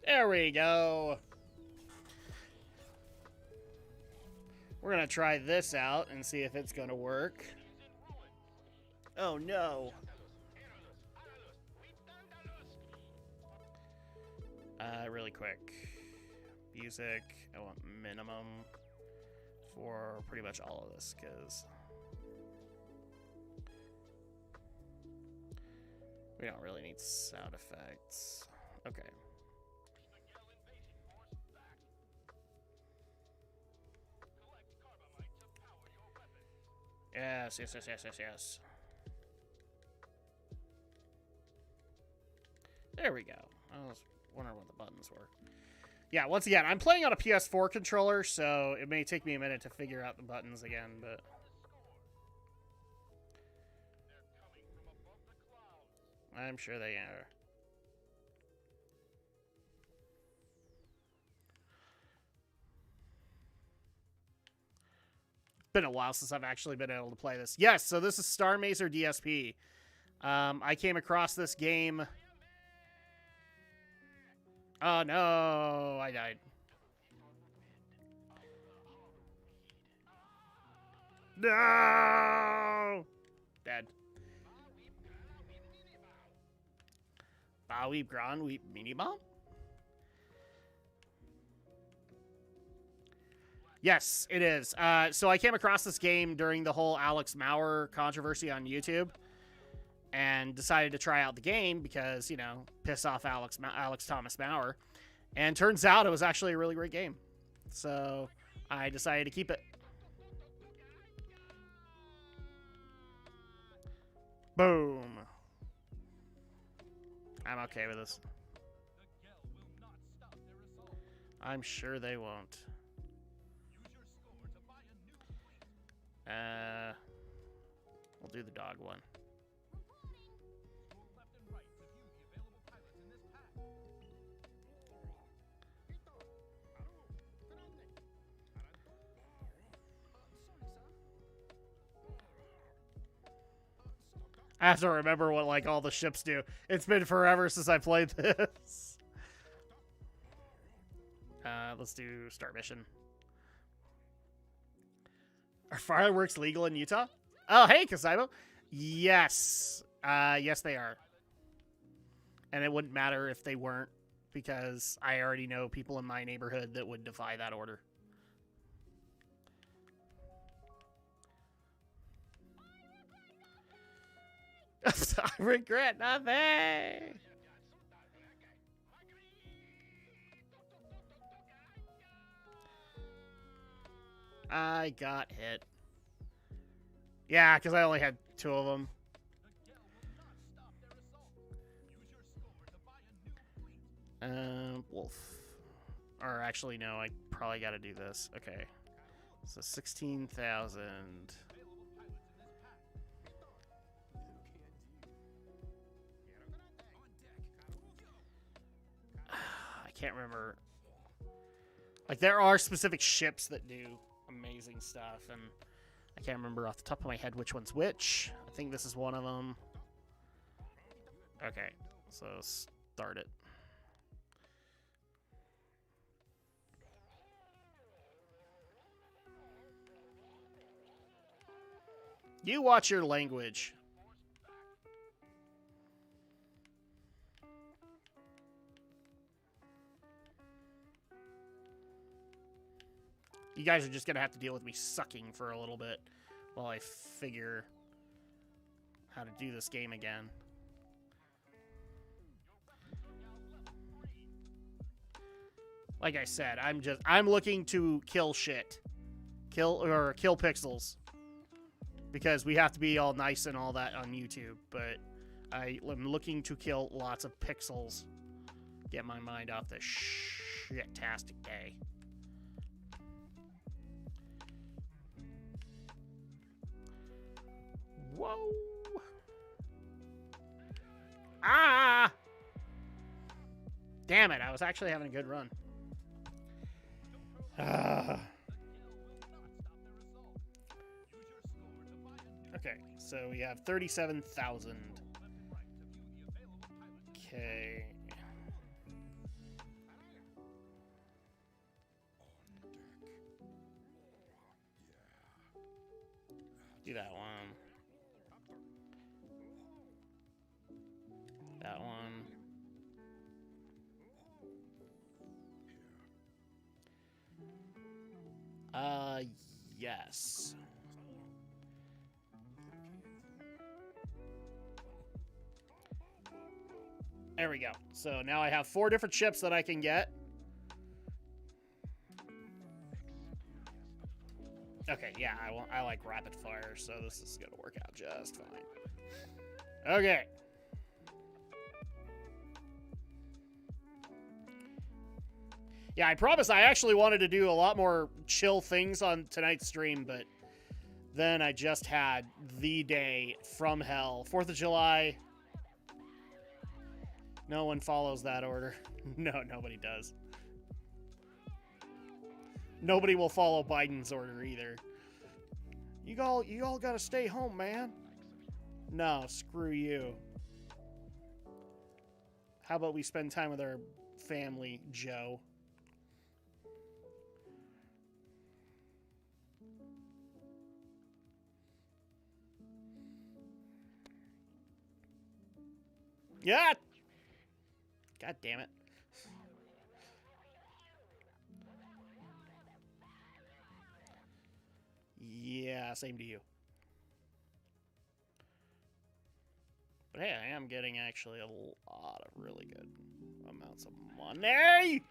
Speaker 1: There we go. We're going to try this out and see if it's going to work. Oh, no. Really quick. Music. I want minimum for pretty much all of this, because we don't really need sound effects. Okay. Yes. There we go. I was wondering what the buttons were. Yeah, once again, I'm playing on a PS4 controller, so it may take me a minute to figure out the buttons again, but... I'm sure they are. Been a while since I've actually been able to play this. Yes, so this is Star Mazer DSP. I came across this game... Oh, no, I died. No! Dead. Bowie Gran Weep Mini Bomb? Yes, it is. So I came across this game during the whole Alex Maurer controversy on YouTube and decided to try out the game because, you know, piss off Alex Thomas Maurer. And turns out it was actually a really great game. So I decided to keep it. Boom. I'm okay with this. I'm sure they won't. We'll do the dog one. I have to remember what, like, all the ships do. It's been forever since I played this. Let's do Start Mission. Are fireworks legal in Utah? Oh, hey, Kasaibo. Yes. Yes, they are. And it wouldn't matter if they weren't, because I already know people in my neighborhood that would defy that order. I regret nothing. I got hit. Yeah, because I only had 2 of them. Wolf. Or actually, no, I probably got to do this. Okay. So 16,000. I can't remember. Like, there are specific ships that do amazing stuff, and I can't remember off the top of my head which one's which. I think this is one of them. Okay, so start it. You watch your language. You guys are just going to have to deal with me sucking for a little bit while I figure how to do this game again. Like I said, I'm looking to kill shit. Kill pixels. Because we have to be all nice and all that on YouTube, but I am looking to kill lots of pixels. Get my mind off the shit-tastic day. Whoa! Ah! Damn it, I was actually having a good run. Okay, so we have 37,000. Okay. Do that one. That one. Yes. There we go. So now I have 4 different ships that I can get. Okay, yeah, I like rapid fire, so this is gonna work out just fine. Okay. Yeah, I promise I actually wanted to do a lot more chill things on tonight's stream, but then I just had the day from hell. 4th of July. No one follows that order. No, nobody does. Nobody will follow Biden's order either. You all gotta stay home, man. No, screw you. How about we spend time with our family, Joe? Yeah! God damn it. Yeah, same to you. But hey, I am getting actually a lot of really good amounts of money!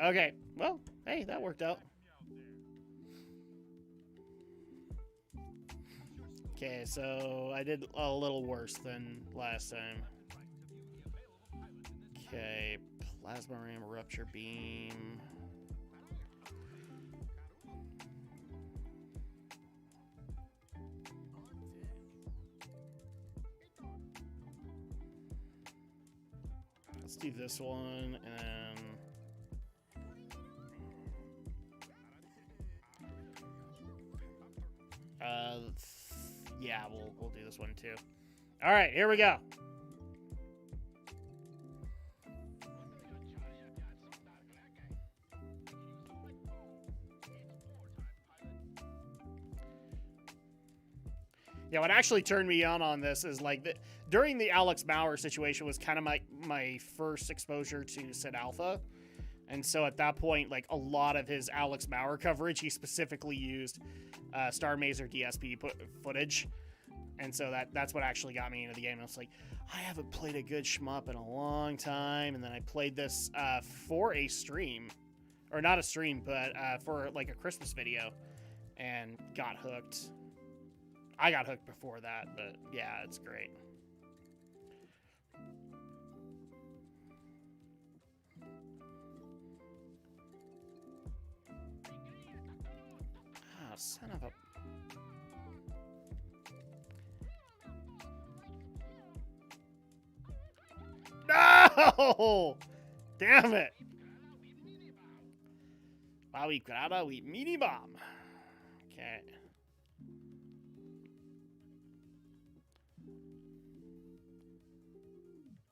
Speaker 1: Okay, well, hey, that worked out. Okay, so I did a little worse than last time. Okay, plasma ram, rupture beam. Let's do this one, and then yeah, we'll do this one too. All right, here we go. Yeah, what actually turned me on this is like during the Alex Maurer situation was kind of my first exposure to Sid Alpha. And so at that point, like a lot of his Alex Maurer coverage, he specifically used Star Mazer DSP footage. And so that's what actually got me into the game. I was like, I haven't played a good shmup in a long time. And then I played this for a stream. Or not a stream, but for like a Christmas video. And got hooked. I got hooked before that, but yeah, it's great. Oh, son of a... No! Damn it! Wowie grada we mini bomb. Okay.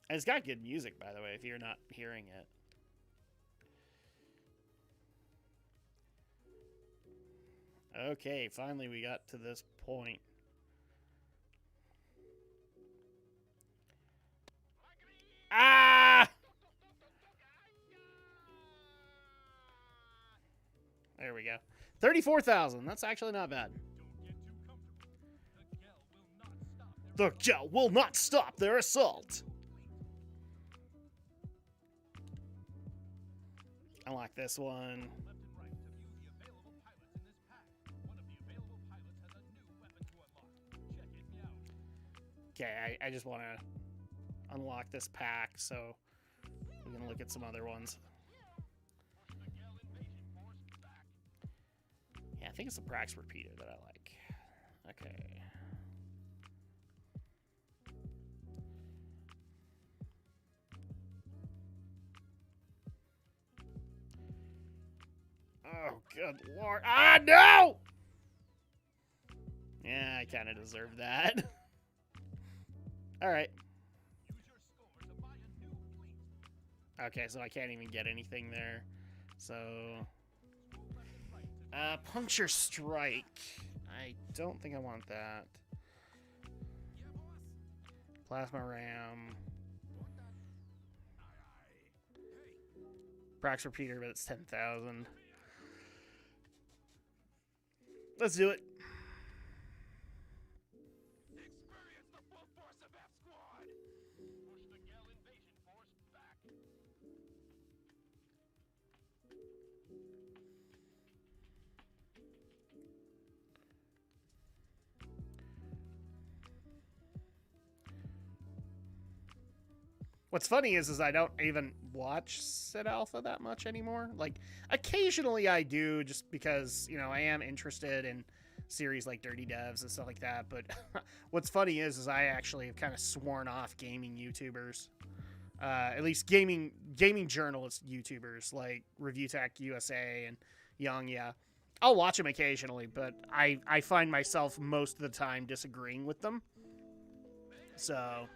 Speaker 1: And it's got good music, by the way, if you're not hearing it. Okay, finally we got to this point. Ah! There we go. 34,000. That's actually not bad. The gel will not stop their assault. Unlock this one. Okay, I just want to unlock this pack, so we can look at some other ones. Yeah, I think it's the Prax Repeater that I like. Okay. Oh, good lord. Ah, no! Yeah, I kind of deserve that. Alright. Okay, so I can't even get anything there. So... Puncture Strike. I don't think I want that. Plasma Ram. Prax Repeater, but it's 10,000. Let's do it. What's funny is I don't even watch Sid Alpha that much anymore. Like, occasionally I do, just because, you know, I am interested in series like Dirty Devs and stuff like that. But what's funny is I actually have kind of sworn off gaming YouTubers. At least gaming journalist YouTubers like Review Tech USA and Young. Yeah, I'll watch them occasionally, but I find myself most of the time disagreeing with them. So,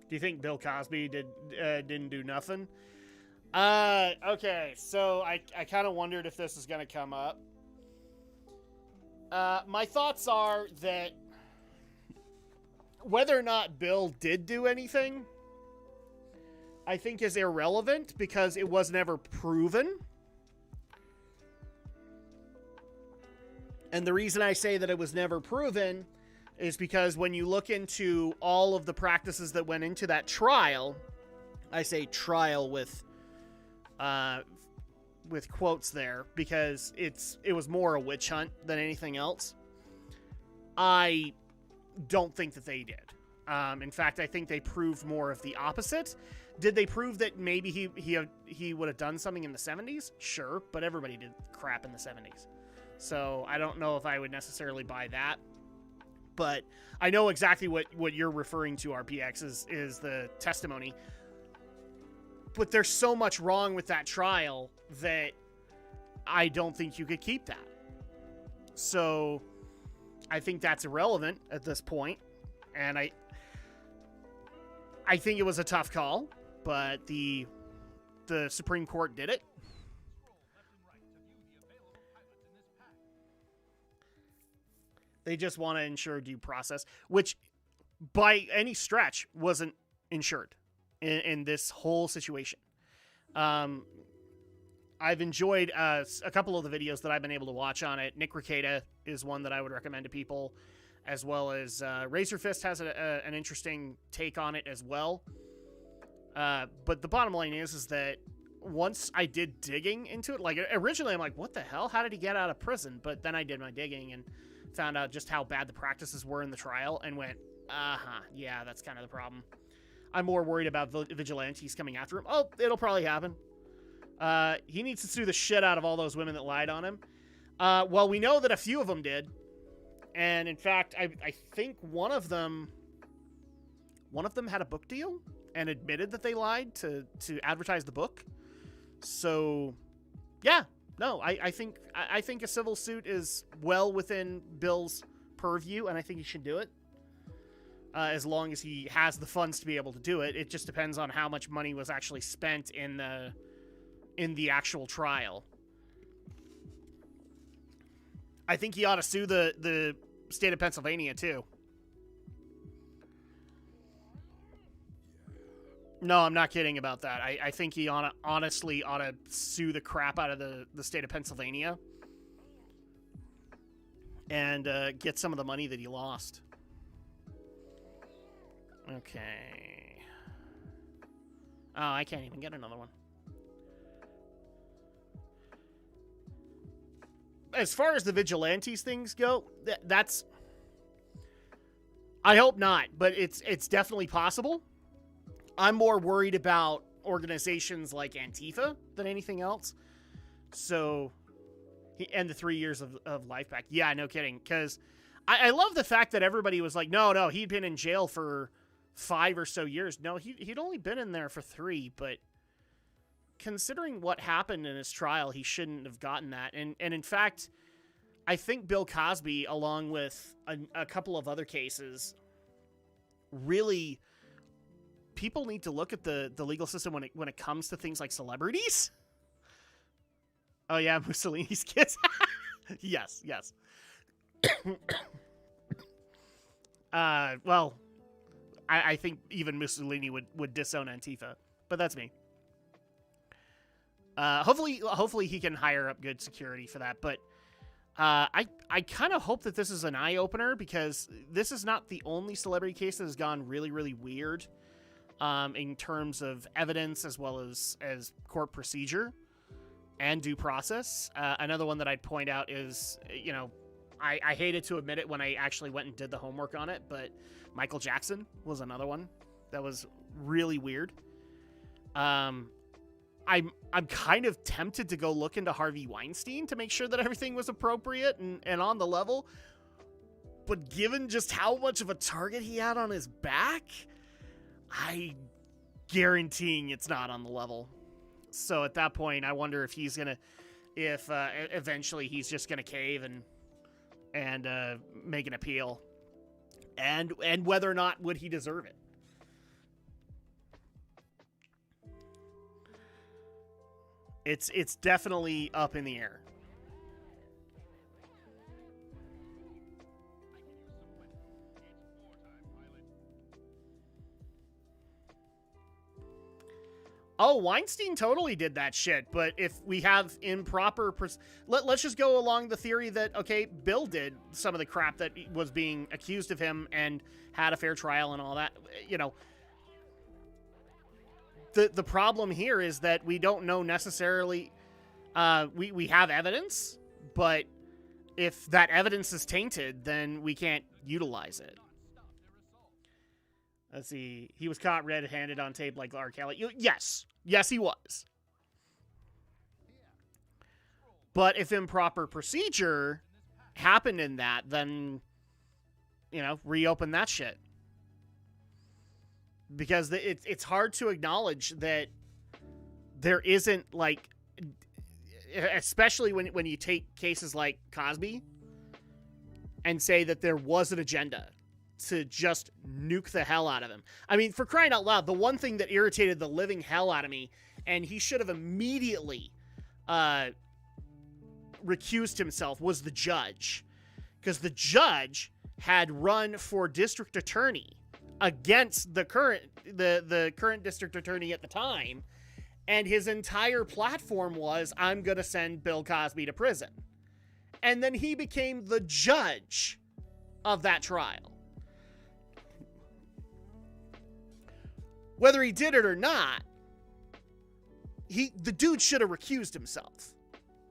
Speaker 1: do you think Bill Cosby didn't do nothing? Okay, so I kind of wondered if this is going to come up. My thoughts are that whether or not Bill did do anything, I think is irrelevant because it was never proven. And the reason I say that it was never proven is because when you look into all of the practices that went into that trial, I say trial with quotes there because it was more a witch hunt than anything else. I don't think that they did. In fact, I think they proved more of the opposite. Did they prove that maybe he would have done something in the 70s? Sure, but everybody did crap in the 70s. So I don't know if I would necessarily buy that. But I know exactly what you're referring to, RPX, is the testimony. But there's so much wrong with that trial that I don't think you could keep that. So I think that's irrelevant at this point. And I think it was a tough call, but the Supreme Court did it. They just want to ensure due process, which by any stretch wasn't ensured in this whole situation. I've enjoyed a couple of the videos that I've been able to watch on it. Nick Rekieta is one that I would recommend to people, as well as Razorfist has an interesting take on it as well. But the bottom line is that once I did digging into it, like originally I'm like, what the hell? How did he get out of prison? But then I did my digging and found out just how bad the practices were in the trial and went, yeah, that's kind of the problem. I'm more worried about vigilantes coming after him. Oh, it'll probably happen. He needs to sue the shit out of all those women that lied on him. Well, we know that a few of them did. And in fact, I think one of them had a book deal and admitted that they lied to advertise the book. So, yeah. No, I think a civil suit is well within Bill's purview, and I think he should do it. As long as he has the funds to be able to do it. It just depends on how much money was actually spent in the actual trial. I think he ought to sue the state of Pennsylvania, too. No, I'm not kidding about that. I think he honestly ought to sue the crap out of the state of Pennsylvania and get some of the money that he lost. Okay. Oh, I can't even get another one. As far as the vigilantes things go, that's... I hope not, but it's definitely possible. I'm more worried about organizations like Antifa than anything else. So, and the 3 years of life back. Yeah, no kidding. Because I love the fact that everybody was like, no, he'd been in jail for 5 or so years. No, he'd only been in there for 3, but considering what happened in his trial, he shouldn't have gotten that. And in fact, I think Bill Cosby, along with a couple of other cases, really... people need to look at the legal system when it comes to things like celebrities. Oh yeah, Mussolini's kids. yes. Well, I think even Mussolini would disown Antifa, but that's me. Hopefully he can hire up good security for that. But I kind of hope that this is an eye opener because this is not the only celebrity case that has gone really, really weird. In terms of evidence as well as court procedure and due process. Another one that I'd point out is, I hated to admit it when I actually went and did the homework on it, but Michael Jackson was another one that was really weird. I'm kind of tempted to go look into Harvey Weinstein to make sure that everything was appropriate and on the level. But given just how much of a target he had on his back, I guaranteeing it's not on the level. So at that point, I wonder if he's gonna, if eventually he's just gonna cave and make an appeal, and whether or not would he deserve it. It's definitely up in the air. Oh, Weinstein totally did that shit, but if we have improper... let's just go along the theory that, okay, Bill did some of the crap that was being accused of him and had a fair trial and all that. You know, the problem here is that we don't know necessarily... we have evidence, but if that evidence is tainted, then we can't utilize it. Let's see. He was caught red-handed on tape like R. Kelly. Yes. Yes, he was. But if improper procedure happened in that, then, you know, reopen that shit. Because it's hard to acknowledge that there isn't, like, especially when you take cases like Cosby and say that there was an agenda to just nuke the hell out of him. I mean, for crying out loud, the one thing that irritated the living hell out of me, and he should have immediately recused himself, was the judge. Because the judge had run for district attorney against the current district attorney at the time, and his entire platform was, I'm going to send Bill Cosby to prison. And then he became the judge of that trial. Whether he did it or not, the dude should have recused himself.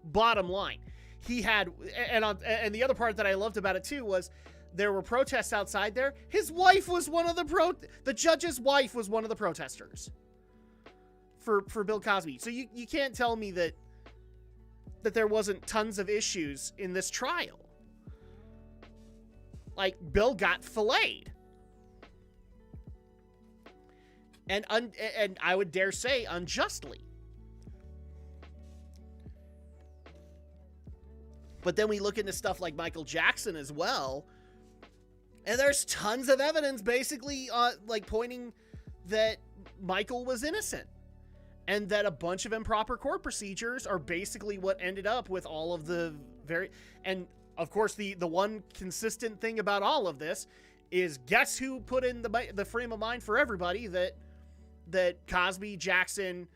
Speaker 1: Bottom line. He had, and the other part that I loved about it too was there were protests outside there. His wife was one of the judge's wife was one of the protesters for Bill Cosby. So you can't tell me that there wasn't tons of issues in this trial. Like, Bill got filleted. And I would dare say unjustly. But then we look into stuff like Michael Jackson as well, and there's tons of evidence basically like pointing that Michael was innocent, and that a bunch of improper court procedures are basically what ended up with all of the and of course the one consistent thing about all of this is, guess who put in the frame of mind for everybody that Cosby, Jackson,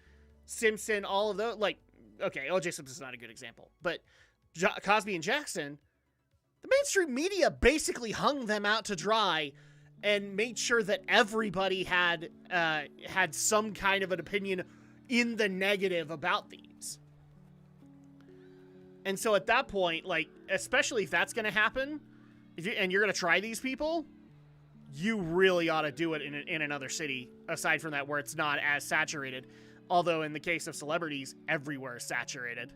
Speaker 1: Simpson, all of those, like, okay, O.J. Simpson's not a good example, but Cosby and Jackson, the mainstream media basically hung them out to dry and made sure that everybody had some kind of an opinion in the negative about these. And so at that point, like, especially if that's going to happen, and you're going to try these people, you really ought to do it in another city, aside from that, where it's not as saturated. Although in the case of celebrities, everywhere is saturated.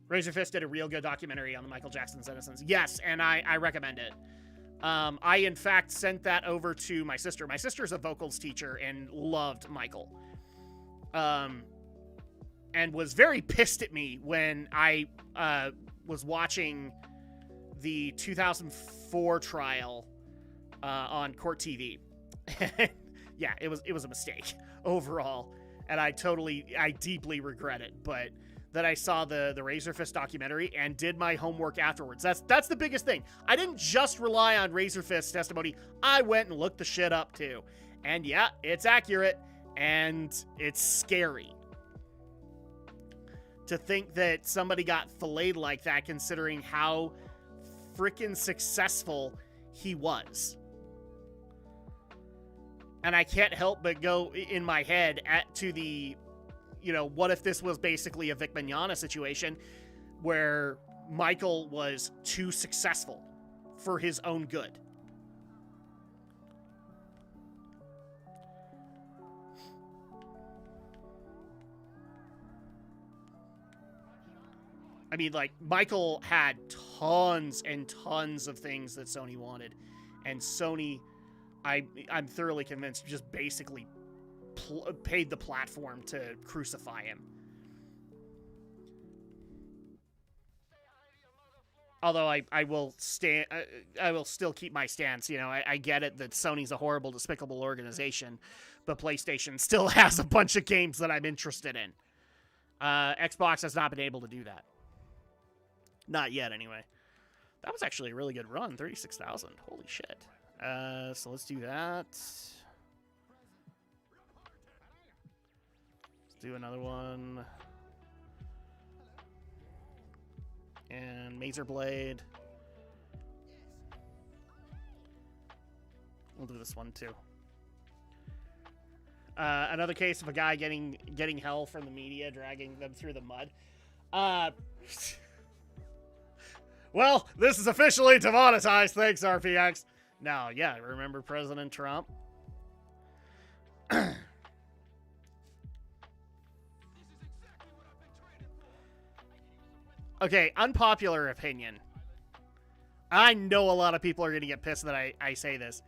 Speaker 1: Razorfist did a real good documentary on the Michael Jackson's innocence. Yes, and I recommend it. I, in fact, sent that over to my sister. My sister's a vocals teacher and loved Michael. And was very pissed at me when I was watching the 2004 trial on Court TV. Yeah, it was a mistake overall, and I deeply regret it. But that I saw the Razorfist documentary and did my homework afterwards. That's the biggest thing. I didn't just rely on Razorfist's testimony. I went and looked the shit up too, and yeah, it's accurate and it's scary to think that somebody got filleted like that, considering how freaking successful he was. And I can't help but go in my head to the you know, what if this was basically a Vic Mignogna situation where Michael was too successful for his own good? I mean, like, Michael had tons and tons of things that Sony wanted, and Sony, I'm thoroughly convinced, just basically paid the platform to crucify him. Although I will I will still keep my stance. You know, I get it that Sony's a horrible, despicable organization, but PlayStation still has a bunch of games that I'm interested in. Xbox has not been able to do that. Not yet, anyway. That was actually a really good run, 36,000. Holy shit. So let's do that. Let's do another one. And Mazer Blade. We'll do this one too. Another case of a guy getting hell from the media, dragging them through the mud. Well, this is officially demonetized. Thanks, RPX. Now, yeah, remember President Trump? Okay, unpopular opinion. I know a lot of people are going to get pissed that I say this.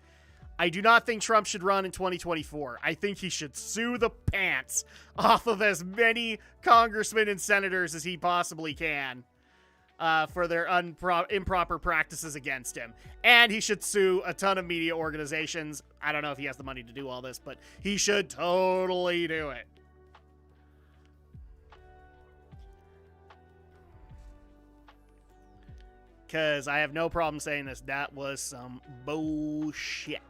Speaker 1: I do not think Trump should run in 2024. I think he should sue the pants off of as many congressmen and senators as he possibly can for their improper practices against him. And he should sue a ton of media organizations. I don't know if he has the money to do all this, but he should totally do it. Because I have no problem saying this. That was some bullshit.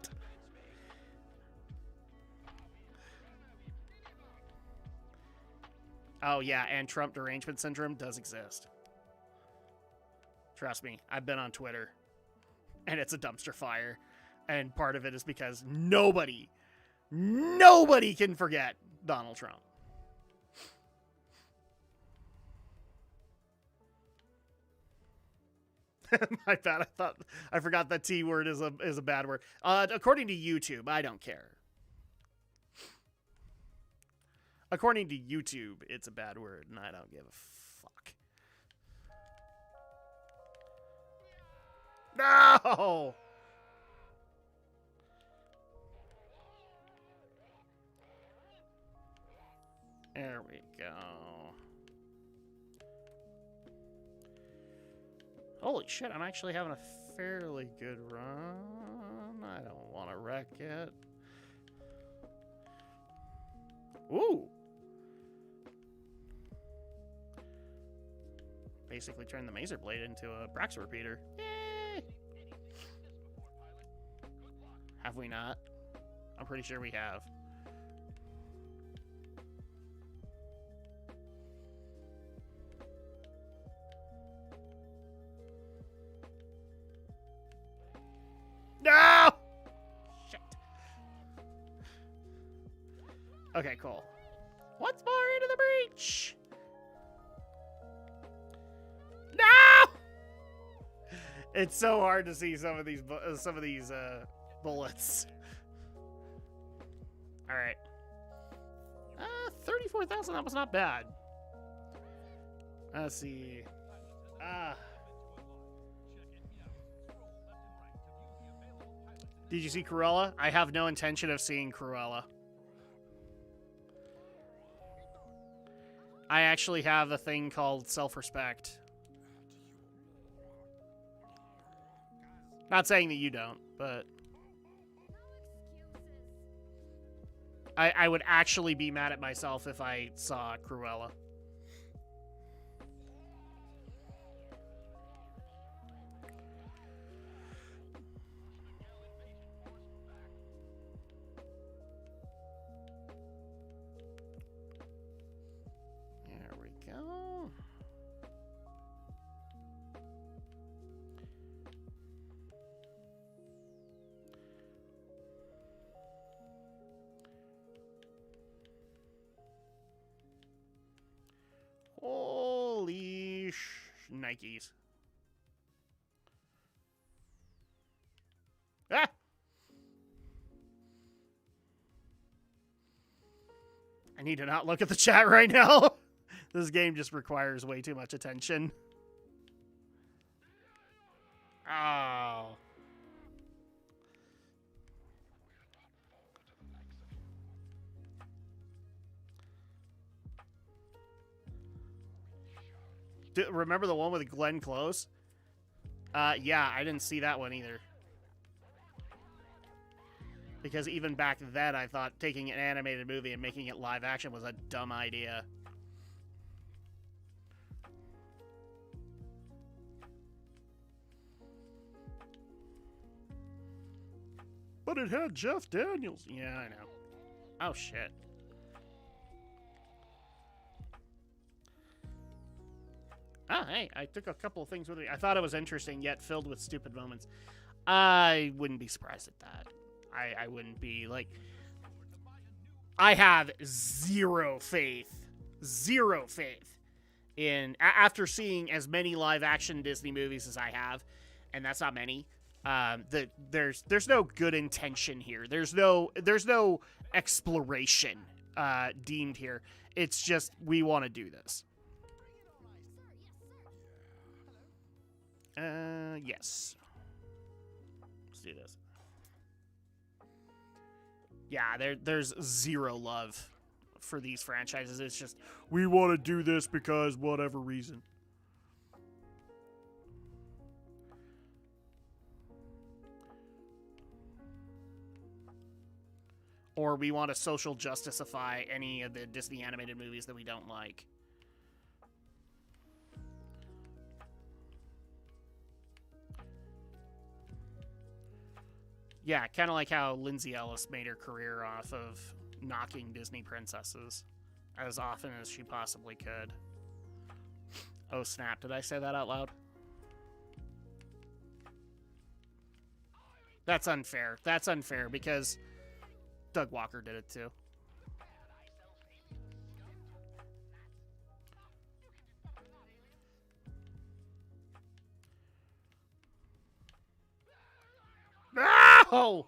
Speaker 1: Oh, yeah, and Trump derangement syndrome does exist. Trust me, I've been on Twitter, and it's a dumpster fire. And part of it is because nobody can forget Donald Trump. My bad. I forgot that T word is a bad word. According to YouTube, I don't care. According to YouTube, it's a bad word, and I don't give a fuck. No! There we go. Holy shit, I'm actually having a fairly good run. I don't want to wreck it. Ooh! Basically turned the Mazer Blade into a Brax repeater. Yay! Have we not? I'm pretty sure we have. No! Shit. Okay, cool. Once more into the breach. No! It's so hard to see some of these bullets. All right. 34,000. That was not bad. Let's see. Did you see Cruella? I have no intention of seeing Cruella. I actually have a thing called self-respect. Not saying that you don't, but I would actually be mad at myself if I saw Cruella. There we go. Nikes. Ah! I need to not look at the chat right now. This game just requires way too much attention. Oh. Remember the one with Glenn Close? Yeah, I didn't see that one either. Because even back then, I thought taking an animated movie and making it live action was a dumb idea. But it had Jeff Daniels. Yeah, I know. Oh, shit. Oh, hey, I took a couple of things with me. I thought it was interesting, yet filled with stupid moments. I wouldn't be surprised at that. I wouldn't be, like... I have zero faith in... After seeing as many live-action Disney movies as I have, and that's not many, there's no good intention here. There's no exploration deemed here. It's just, we want to do this. Yes. Let's do this. Yeah, there's zero love for these franchises. It's just, we want to do this because whatever reason. Or we want to social justify any of the Disney animated movies that we don't like. Yeah, kind of like how Lindsay Ellis made her career off of knocking Disney princesses as often as she possibly could. Oh snap, did I say that out loud? That's unfair. That's unfair because Doug Walker did it too. No!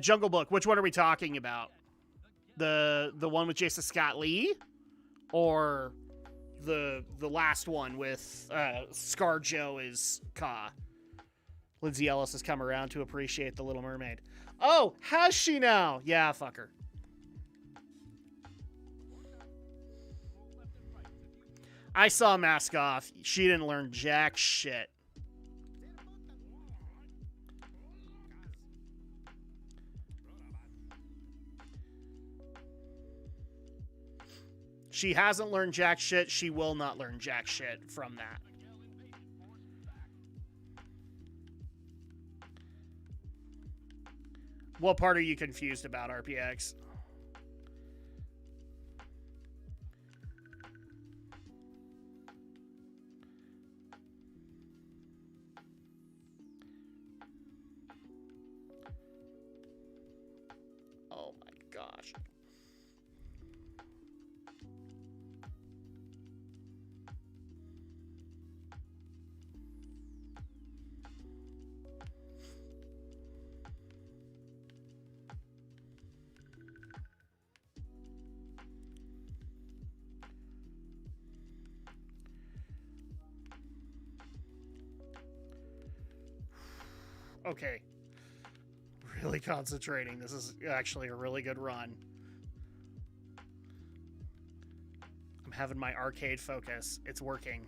Speaker 1: Jungle Book. Which one are we talking about? The one with Jason Scott Lee, or the last one with ScarJo as Ka? Lindsay Ellis has come around to appreciate The Little Mermaid. Oh, has she now? Yeah, fuck her. I saw Mask Off. She didn't learn jack shit. She hasn't learned jack shit. She will not learn jack shit from that. What part are you confused about, RPX? Oh my gosh. Okay. Really concentrating. This is actually a really good run. I'm having my arcade focus. It's working.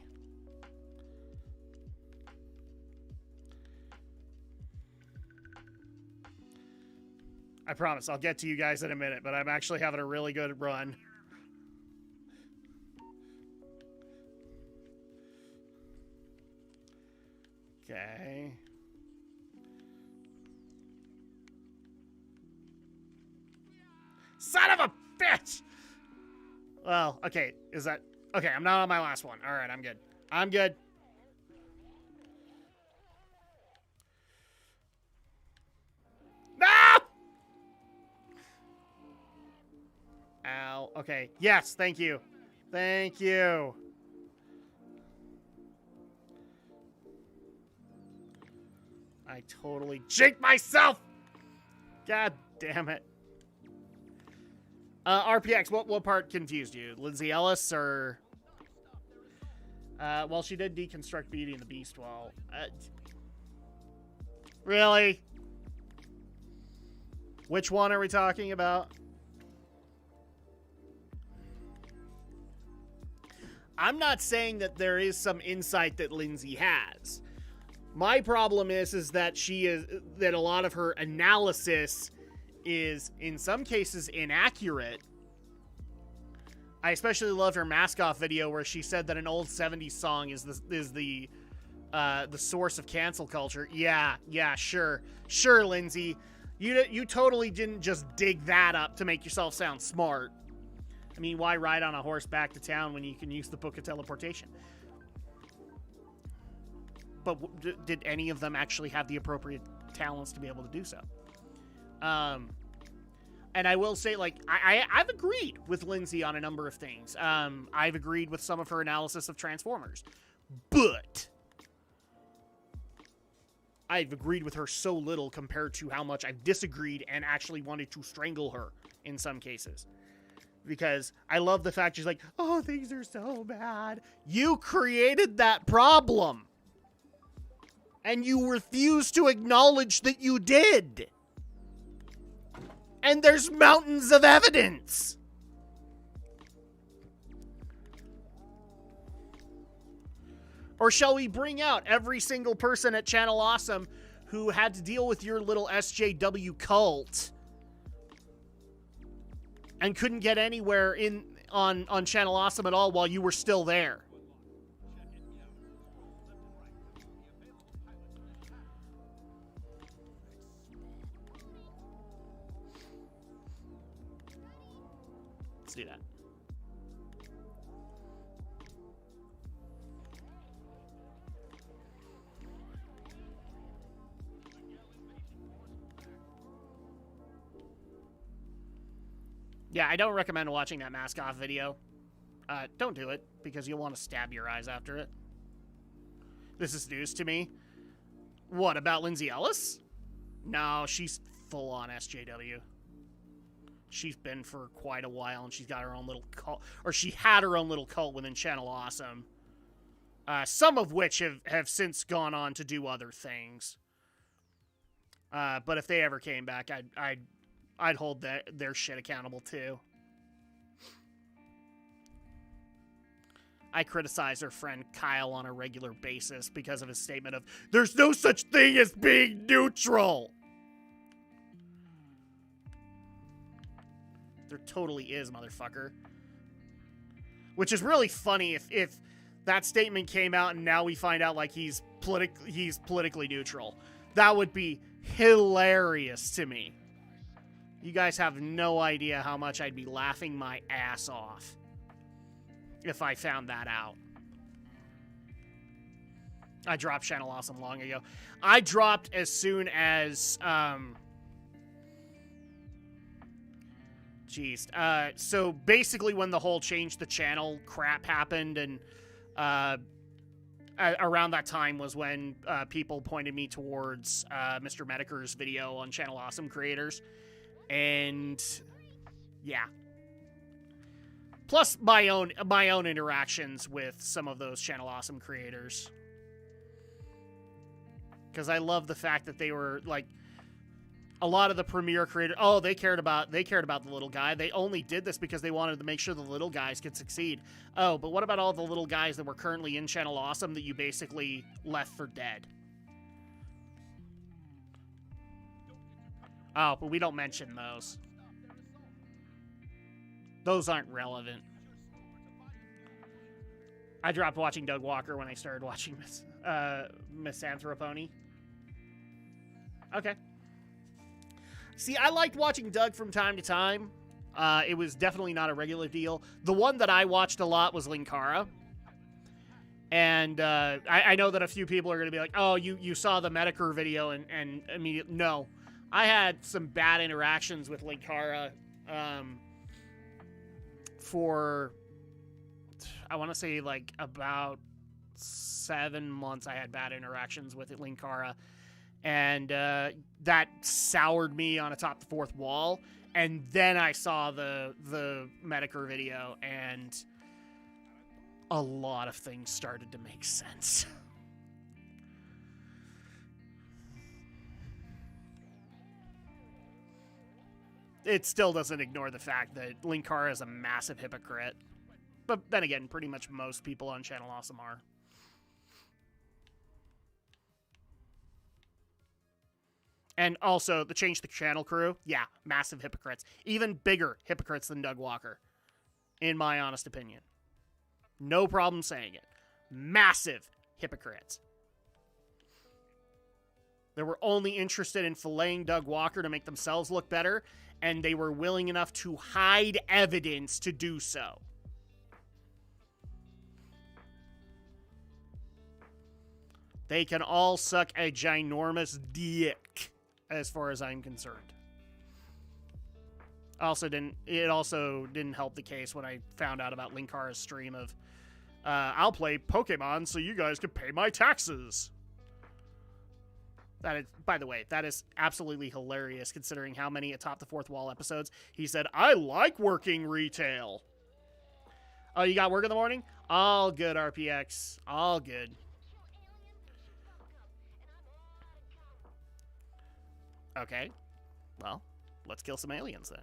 Speaker 1: I promise, I'll get to you guys in a minute, but I'm actually having a really good run. Okay. Son of a bitch! Well, okay, is that... Okay, I'm not on my last one. Alright, I'm good. I'm good. No! Ow. Okay, yes, thank you. Thank you. I totally jinked myself! God damn it. RPX, what part confused you? Lindsay Ellis or... well, she did deconstruct Beauty and the Beast well. Really? Which one are we talking about? I'm not saying that there is some insight that Lindsay has. My problem is that that a lot of her analysis is in some cases inaccurate. I especially loved her Mask Off video where she said that an old 70s song is the source of cancel culture. Yeah, sure, Lindsay. You totally didn't just dig that up to make yourself sound smart. I mean, why ride on a horse back to town when you can use the Book of Teleportation? But did any of them actually have the appropriate talents to be able to do so? And I will say, like, I've agreed with Lindsay on a number of things. I've agreed with some of her analysis of Transformers. But I've agreed with her so little compared to how much I've disagreed and actually wanted to strangle her in some cases. Because I love the fact she's like, oh, things are so bad. You created that problem. And you refuse to acknowledge that you did. And there's mountains of evidence. Or shall we bring out every single person at Channel Awesome who had to deal with your little SJW cult and couldn't get anywhere on Channel Awesome at all while you were still there? Let's do that. Yeah, I don't recommend watching that Mask Off video. Don't do it, because you'll want to stab your eyes after it. This is news to me. What, about Lindsay Ellis? No, she's full on SJW. She's been for quite a while, and she's got her own little cult, or she had her own little cult within Channel Awesome. Some of which have since gone on to do other things. But if they ever came back, I'd hold their shit accountable too. I criticize her friend Kyle on a regular basis because of his statement of, there's no such thing as being neutral. There totally is, motherfucker. Which is really funny if that statement came out and now we find out like he's politically neutral. That would be hilarious to me. You guys have no idea how much I'd be laughing my ass off if I found that out. I dropped Channel Awesome long ago. I dropped as soon as... so basically when the whole change the channel crap happened, and around that time was when people pointed me towards Mr. Mediker's video on Channel Awesome creators. And yeah. Plus my own interactions with some of those Channel Awesome creators. Because I love the fact that they were like, a lot of the Premiere creators, they cared about the little guy. They only did this because they wanted to make sure the little guys could succeed. Oh, but what about all the little guys that were currently in Channel Awesome that you basically left for dead? Oh, but we don't mention those. Those aren't relevant. I dropped watching Doug Walker when I started watching Misanthropony. Okay. See, I liked watching Doug from time to time. It was definitely not a regular deal. The one that I watched a lot was Linkara. And I know that a few people are going to be like, oh, you saw the Mediker video and immediately... No. I had some bad interactions with Linkara for I want to say like about 7 months I had bad interactions with Linkara, and that soured me on atop the fourth wall. And then I saw the Medicare video, and a lot of things started to make sense. It still doesn't ignore the fact that Linkara is a massive hypocrite. But then again, pretty much most people on Channel Awesome are. And also, the Change the Channel crew, yeah, massive hypocrites. Even bigger hypocrites than Doug Walker, in my honest opinion. No problem saying it. Massive hypocrites. They were only interested in filleting Doug Walker to make themselves look better, and they were willing enough to hide evidence to do so. They can all suck a ginormous dick, as far as I'm concerned. It also didn't help the case when I found out about Linkara's stream of, I'll play Pokemon so you guys can pay my taxes. That is, by the way, that is absolutely hilarious considering how many atop the fourth wall episodes he said, I like working retail. Oh, you got work in the morning? All good, RPX. All good. Okay. Well, let's kill some aliens then.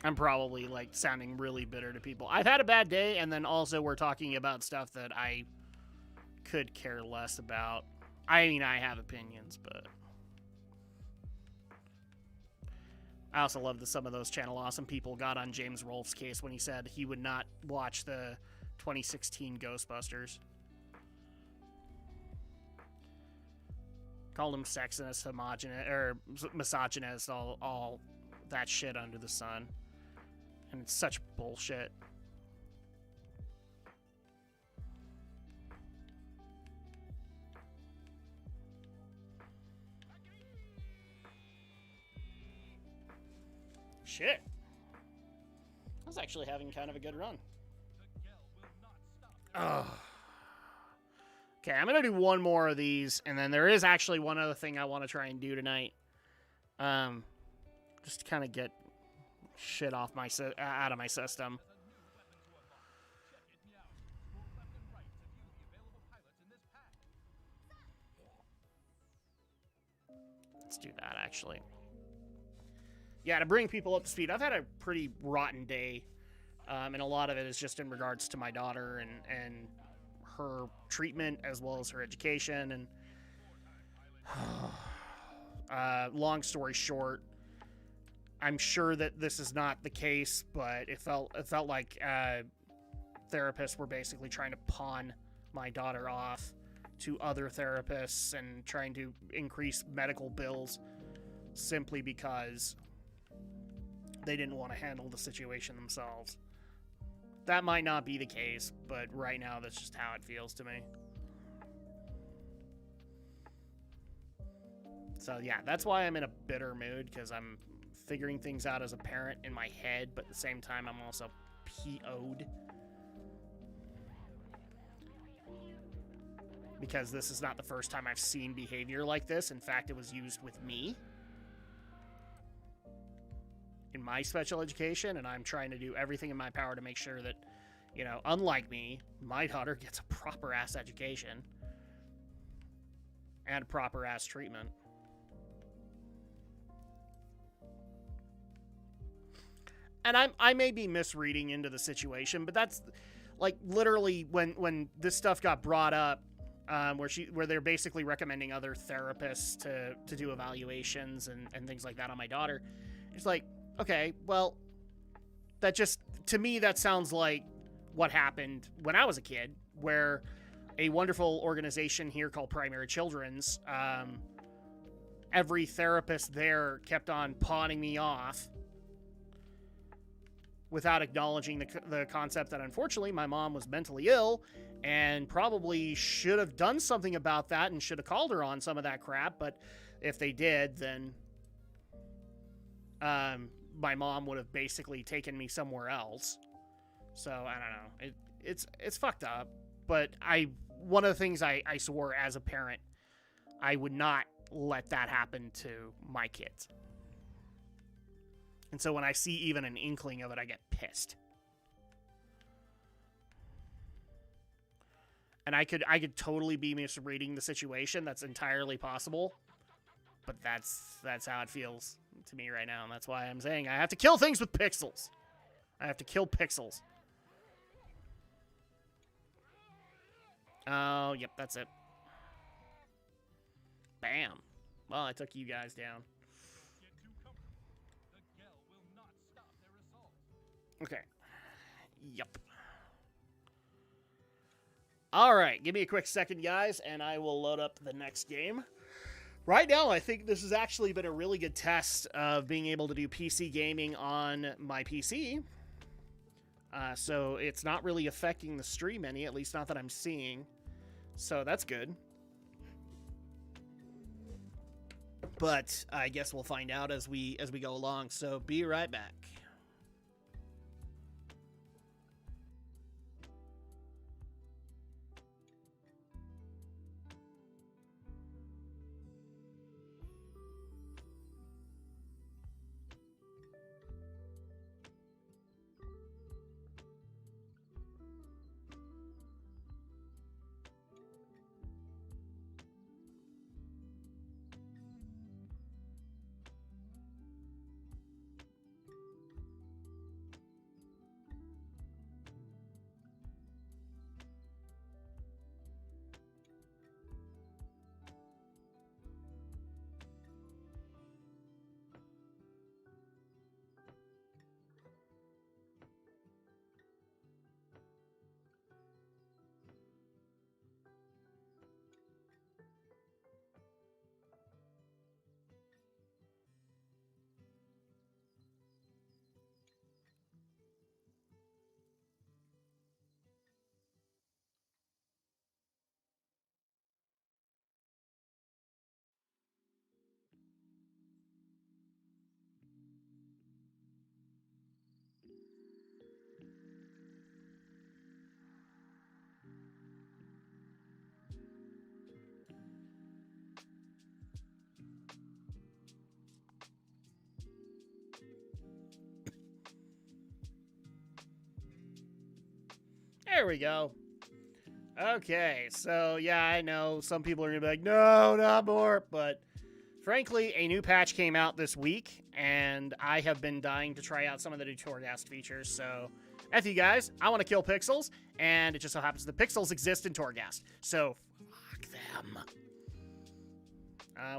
Speaker 1: I'm probably, like, sounding really bitter to people. I've had a bad day, and then also we're talking about stuff that I could care less about. I mean, I have opinions, but I also love that some of those Channel Awesome people got on James Rolfe's case when he said he would not watch the 2016 Ghostbusters. Called him sexist, homogenous, or misogynist, all that shit under the sun. And it's such bullshit. Shit. I was actually having kind of a good run. Ugh. Okay, I'm going to do one more of these, and then there is actually one other thing I want to try and do tonight. Just to kind of get shit off my out of my system. Let's do that, actually. Yeah, to bring people up to speed, I've had a pretty rotten day, and a lot of it is just in regards to my daughter and her treatment as well as her education. And long story short, I'm sure that this is not the case, but it felt like therapists were basically trying to pawn my daughter off to other therapists and trying to increase medical bills simply because they didn't want to handle the situation themselves. That might not be the case, but right now that's just how it feels to me. So yeah, that's why I'm in a bitter mood, because I'm figuring things out as a parent in my head, but at the same time I'm also PO'd. Because this is not the first time I've seen behavior like this. In fact, it was used with me in my special education, and I'm trying to do everything in my power to make sure that, you know, unlike me, my daughter gets a proper-ass education and proper-ass treatment. And I may be misreading into the situation, but that's, like, literally when this stuff got brought up, where they're basically recommending other therapists to do evaluations and things like that on my daughter. It's like, okay, well, that just, to me, that sounds like what happened when I was a kid, where a wonderful organization here called Primary Children's, every therapist there kept on pawning me off without acknowledging the concept that unfortunately my mom was mentally ill and probably should have done something about that and should have called her on some of that crap. But if they did, then my mom would have basically taken me somewhere else. So I don't know. It's fucked up. But one of the things I swore as a parent, I would not let that happen to my kids. And so when I see even an inkling of it, I get pissed. And I could totally be misreading the situation. That's entirely possible. But that's how it feels to me right now. And that's why I'm saying I have to kill things with pixels. I have to kill pixels. Oh, yep, that's it. Bam. Well, I took you guys down. Okay. Yep. All right, give me a quick second, guys, and I will load up the next game. Right now, I think this has actually been a really good test of being able to do PC gaming on my PC. So it's not really affecting the stream any, at least not that I'm seeing. So that's good. But I guess we'll find out as we go along. So be right back. There we go. Okay, so yeah, I know some people are going to be like, no, not more. But frankly, a new patch came out this week, and I have been dying to try out some of the new Torghast features. So, F you guys, I want to kill pixels, and it just so happens that pixels exist in Torghast. So, fuck them.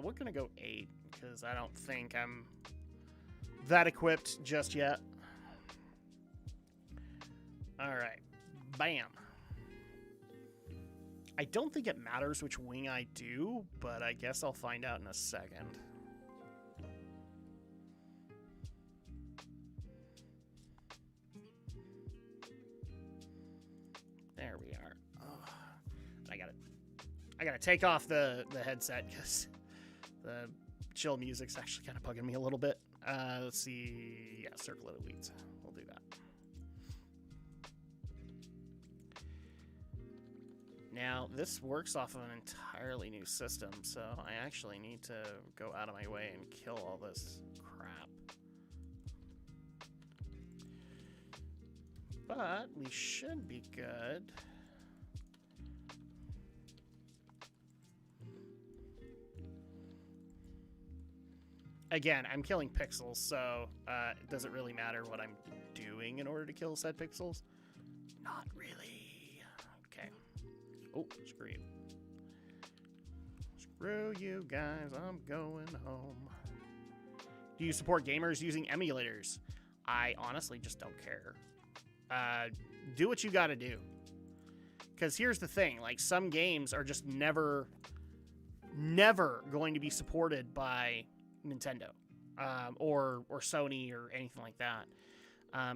Speaker 1: We're going to go 8, because I don't think I'm that equipped just yet. Alright. Bam. I don't think it matters which wing I do, but I guess I'll find out in a second. There we are. Oh, I gotta take off the headset because the chill music's actually kind of bugging me a little bit. Let's see. Yeah, Circle of Elites. We'll do that. Now, this works off of an entirely new system, so I actually need to go out of my way and kill all this crap. But we should be good. Again, I'm killing pixels, so it doesn't really matter what I'm doing in order to kill said pixels. Not really. Okay. Oh, screw you. Screw you guys, I'm going home. Do you support gamers using emulators? I honestly just don't care. Do what you gotta do. Because here's the thing, like, some games are just never going to be supported by Nintendo or Sony or anything like that.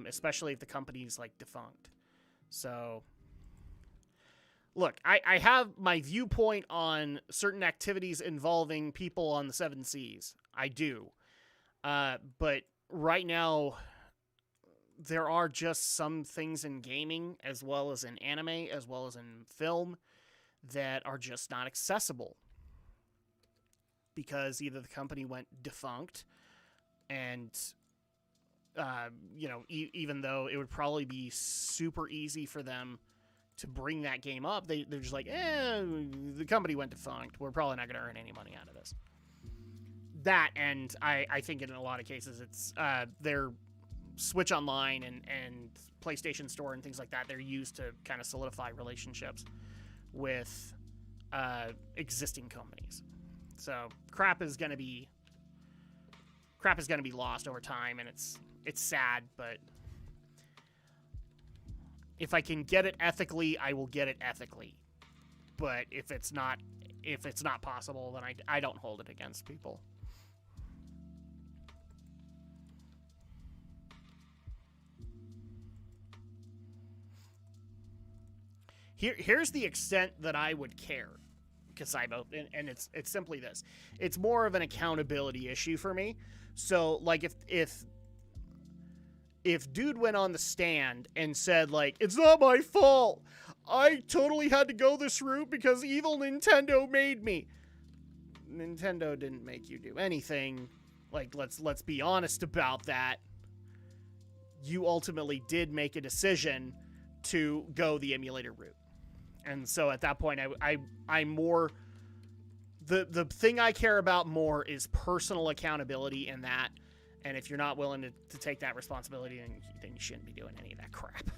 Speaker 1: especially if the company's like defunct. So, look, I have my viewpoint on certain activities involving people on the Seven Seas. I do. But right now, there are just some things in gaming, as well as in anime, as well as in film, that are just not accessible. Because either the company went defunct, and, even though it would probably be super easy for them to bring that game up, they're just like, the company went defunct. We're probably not going to earn any money out of this. That, and I think in a lot of cases, it's their Switch Online and PlayStation Store and things like that, they're used to kind of solidify relationships with existing companies. So crap is going to be lost over time, and it's sad, but if I can get it ethically, I will get it ethically. But if it's not possible, then I don't hold it against people. Here's the extent that I would care, Kasaibo, and it's simply this. It's more of an accountability issue for me. So, like, if dude went on the stand and said, like, it's not my fault, I totally had to go this route because evil Nintendo made me. Nintendo didn't make you do anything. Like, let's be honest about that. You ultimately did make a decision to go the emulator route. And so at that point, I'm more... The thing I care about more is personal accountability in that. And if you're not willing to take that responsibility, then you shouldn't be doing any of that crap.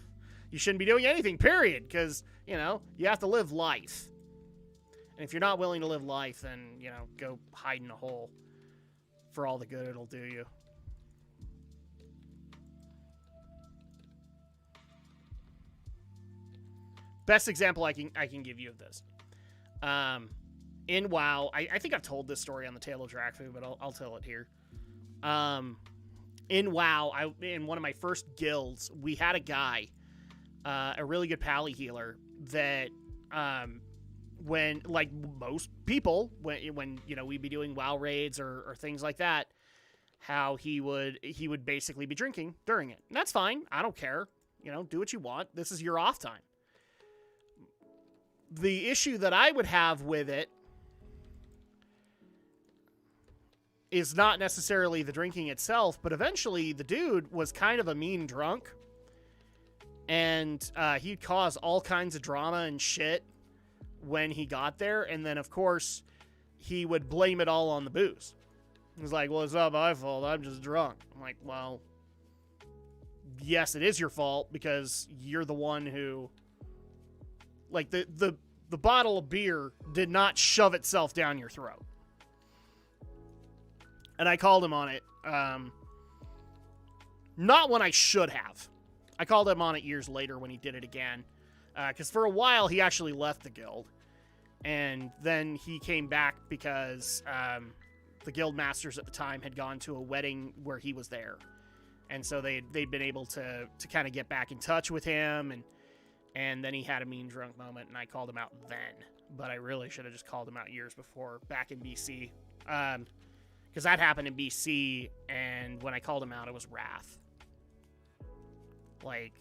Speaker 1: You shouldn't be doing anything, period. Because, you have to live life. And if you're not willing to live life, then, go hide in a hole for all the good it'll do you. Best example I can give you of this. In WoW, I think I've told this story on the Tale of Drak, but I'll tell it here. In WoW, in one of my first guilds, we had a guy, a really good pally healer, that when, like most people, when we'd be doing WoW raids or things like that, how he would basically be drinking during it. And that's fine. I don't care. Do what you want. This is your off time. The issue that I would have with it is not necessarily the drinking itself, but eventually the dude was kind of a mean drunk, and he'd cause all kinds of drama and shit when he got there, and then, of course, he would blame it all on the booze. He was like, well, it's not my fault, I'm just drunk. I'm like, well, yes, it is your fault, because you're the one who... Like, the bottle of beer did not shove itself down your throat. And I called him on it. Not when I should have. I called him on it years later when he did it again. Because for a while, he actually left the guild. And then he came back because the guild masters at the time had gone to a wedding where he was there. And so they'd been able to kind of get back in touch with him, and then he had a mean drunk moment, and I called him out then. But I really should have just called him out years before, back in BC. Because that happened in BC, and when I called him out, it was wrath. Like,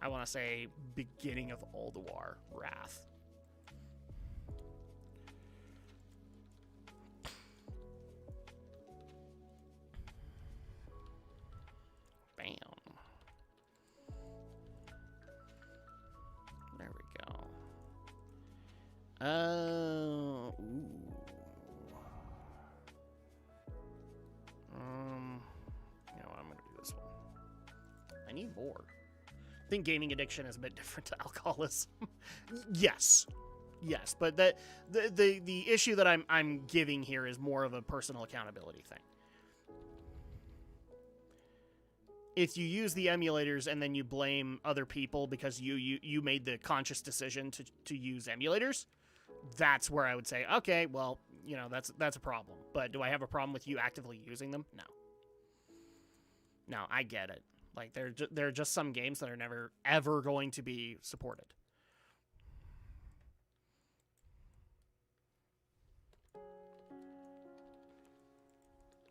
Speaker 1: I want to say beginning of Ulduar wrath. Bam. There we go. Ooh. You know what? I'm gonna do this one. I need more. I think gaming addiction is a bit different to alcoholism. Yes, but the issue that I'm giving here is more of a personal accountability thing. If you use the emulators and then you blame other people because you made the conscious decision to use emulators, that's where I would say, okay, well, you know, that's a problem. But do I have a problem with you actively using them? No. No, I get it. Like, there are just some games that are never, ever going to be supported.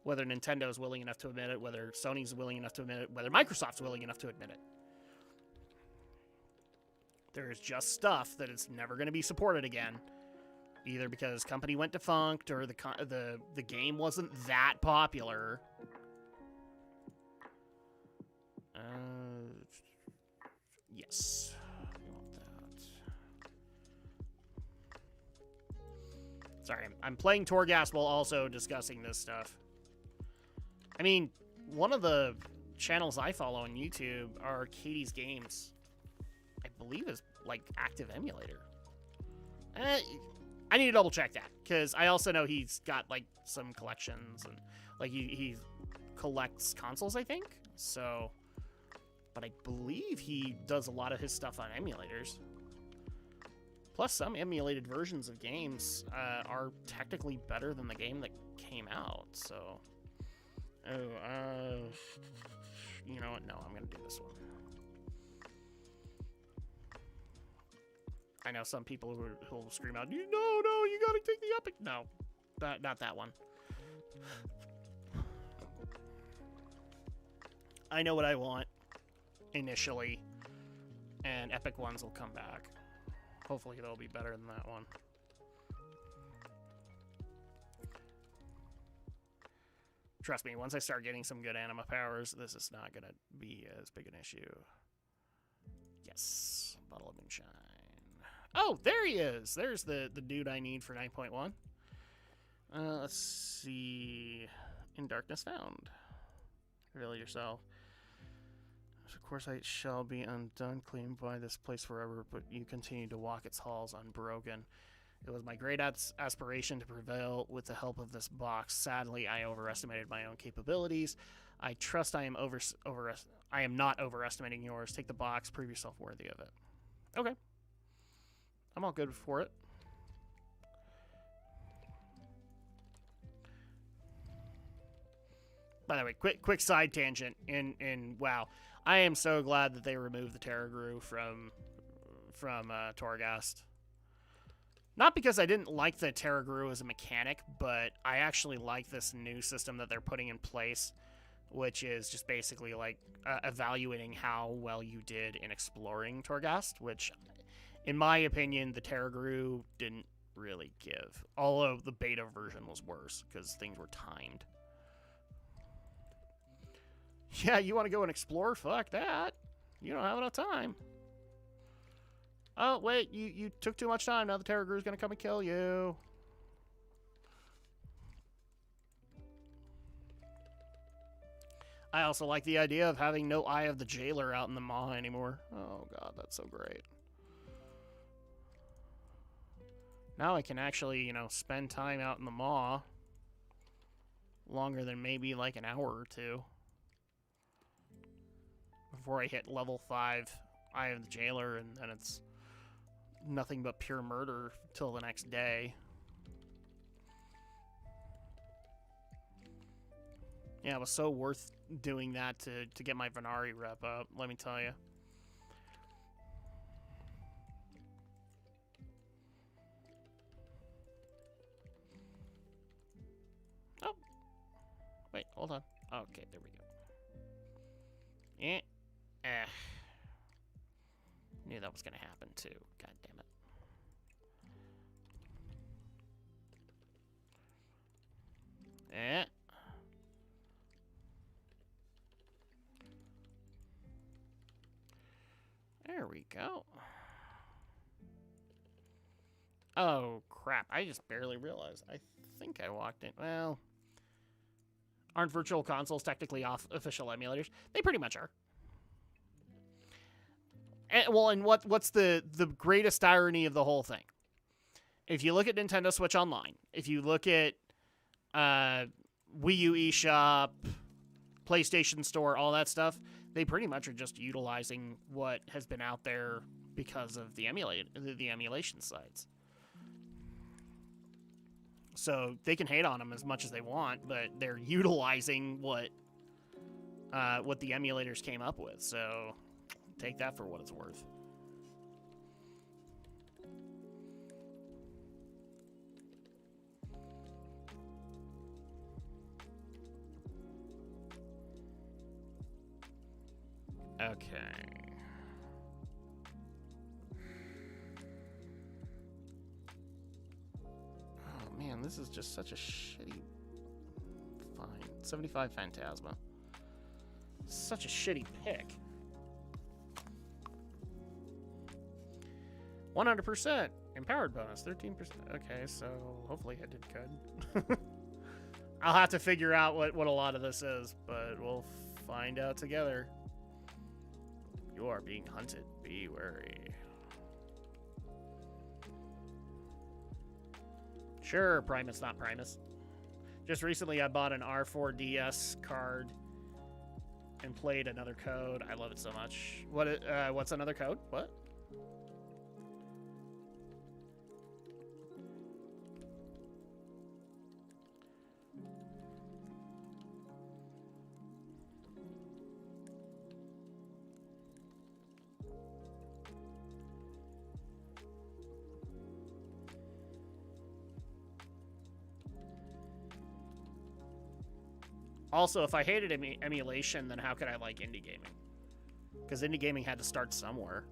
Speaker 1: Whether Nintendo's willing enough to admit it, whether Sony's willing enough to admit it, whether Microsoft's willing enough to admit it. There's just stuff that is never going to be supported again. Either because company went defunct or the game wasn't that popular. Yes. We want that. Sorry, I'm playing Torghast while also discussing this stuff. I mean, one of the channels I follow on YouTube are Katie's Games. I believe is like active emulator. I need to double check that because I also know he's got like some collections and like he collects consoles, I think. So, but I believe he does a lot of his stuff on emulators. Plus, some emulated versions of games are technically better than the game that came out. So, you know what? No, I'm gonna do this one. I know some people who'll scream out, no, you gotta take the Epic. No, not that one. I know what I want initially, and Epic ones will come back. Hopefully they'll be better than that one. Trust me, once I start getting some good anima powers, this is not gonna be as big an issue. Yes, bottle of moonshine. Oh, there he is. There's the dude I need for 9.1. Let's see. In Darkness Found. Reveal yourself. Of course, I shall be undone, claimed by this place forever, but you continue to walk its halls unbroken. It was my great aspiration to prevail with the help of this box. Sadly, I overestimated my own capabilities. I trust I am not overestimating yours. Take the box, prove yourself worthy of it. Okay. I'm all good for it. By the way, quick side tangent. In WoW, I am so glad that they removed the Terragru from Torghast. Not because I didn't like the Terragru as a mechanic, but I actually like this new system that they're putting in place, which is just basically like evaluating how well you did in exploring Torghast, which, in my opinion, the Terragru didn't really give. Although the beta version was worse because things were timed. Yeah, you want to go and explore? Fuck that. You don't have enough time. Oh, wait, you took too much time. Now the Terragru's going to come and kill you. I also like the idea of having no Eye of the Jailer out in the Maw anymore. Oh, God, that's so great. Now I can actually, you know, spend time out in the Maw longer than maybe like an hour or two before I hit level 5 Eye of the Jailer, and then it's nothing but pure murder till the next day. Yeah, it was so worth doing that to get my Venari rep up, let me tell you. Oh. Wait, hold on. Okay, there we go. Yeah. Knew that was going to happen too. God damn it. There we go. Oh, crap. I just barely realized. I think I walked in. Well, aren't virtual consoles technically off official emulators? They pretty much are. And what's the greatest irony of the whole thing? If you look at Nintendo Switch Online, if you look at Wii U eShop, PlayStation Store, all that stuff, they pretty much are just utilizing what has been out there because of the emulation sites. So they can hate on them as much as they want, but they're utilizing what what the emulators came up with. So take that for what it's worth. Okay. Oh man, this is just such a shitty find. 75 Phantasma. Such a shitty pick. 100% empowered bonus, 13%. Okay, so hopefully I did good. I'll have to figure out what a lot of this is, but we'll find out together. You are being hunted. Be wary. Sure, Primus, not Primus. Just recently, I bought an R4DS card and played another code. I love it so much. What's another code? What? Also, if I hated emulation, then how could I like indie gaming? Because indie gaming had to start somewhere.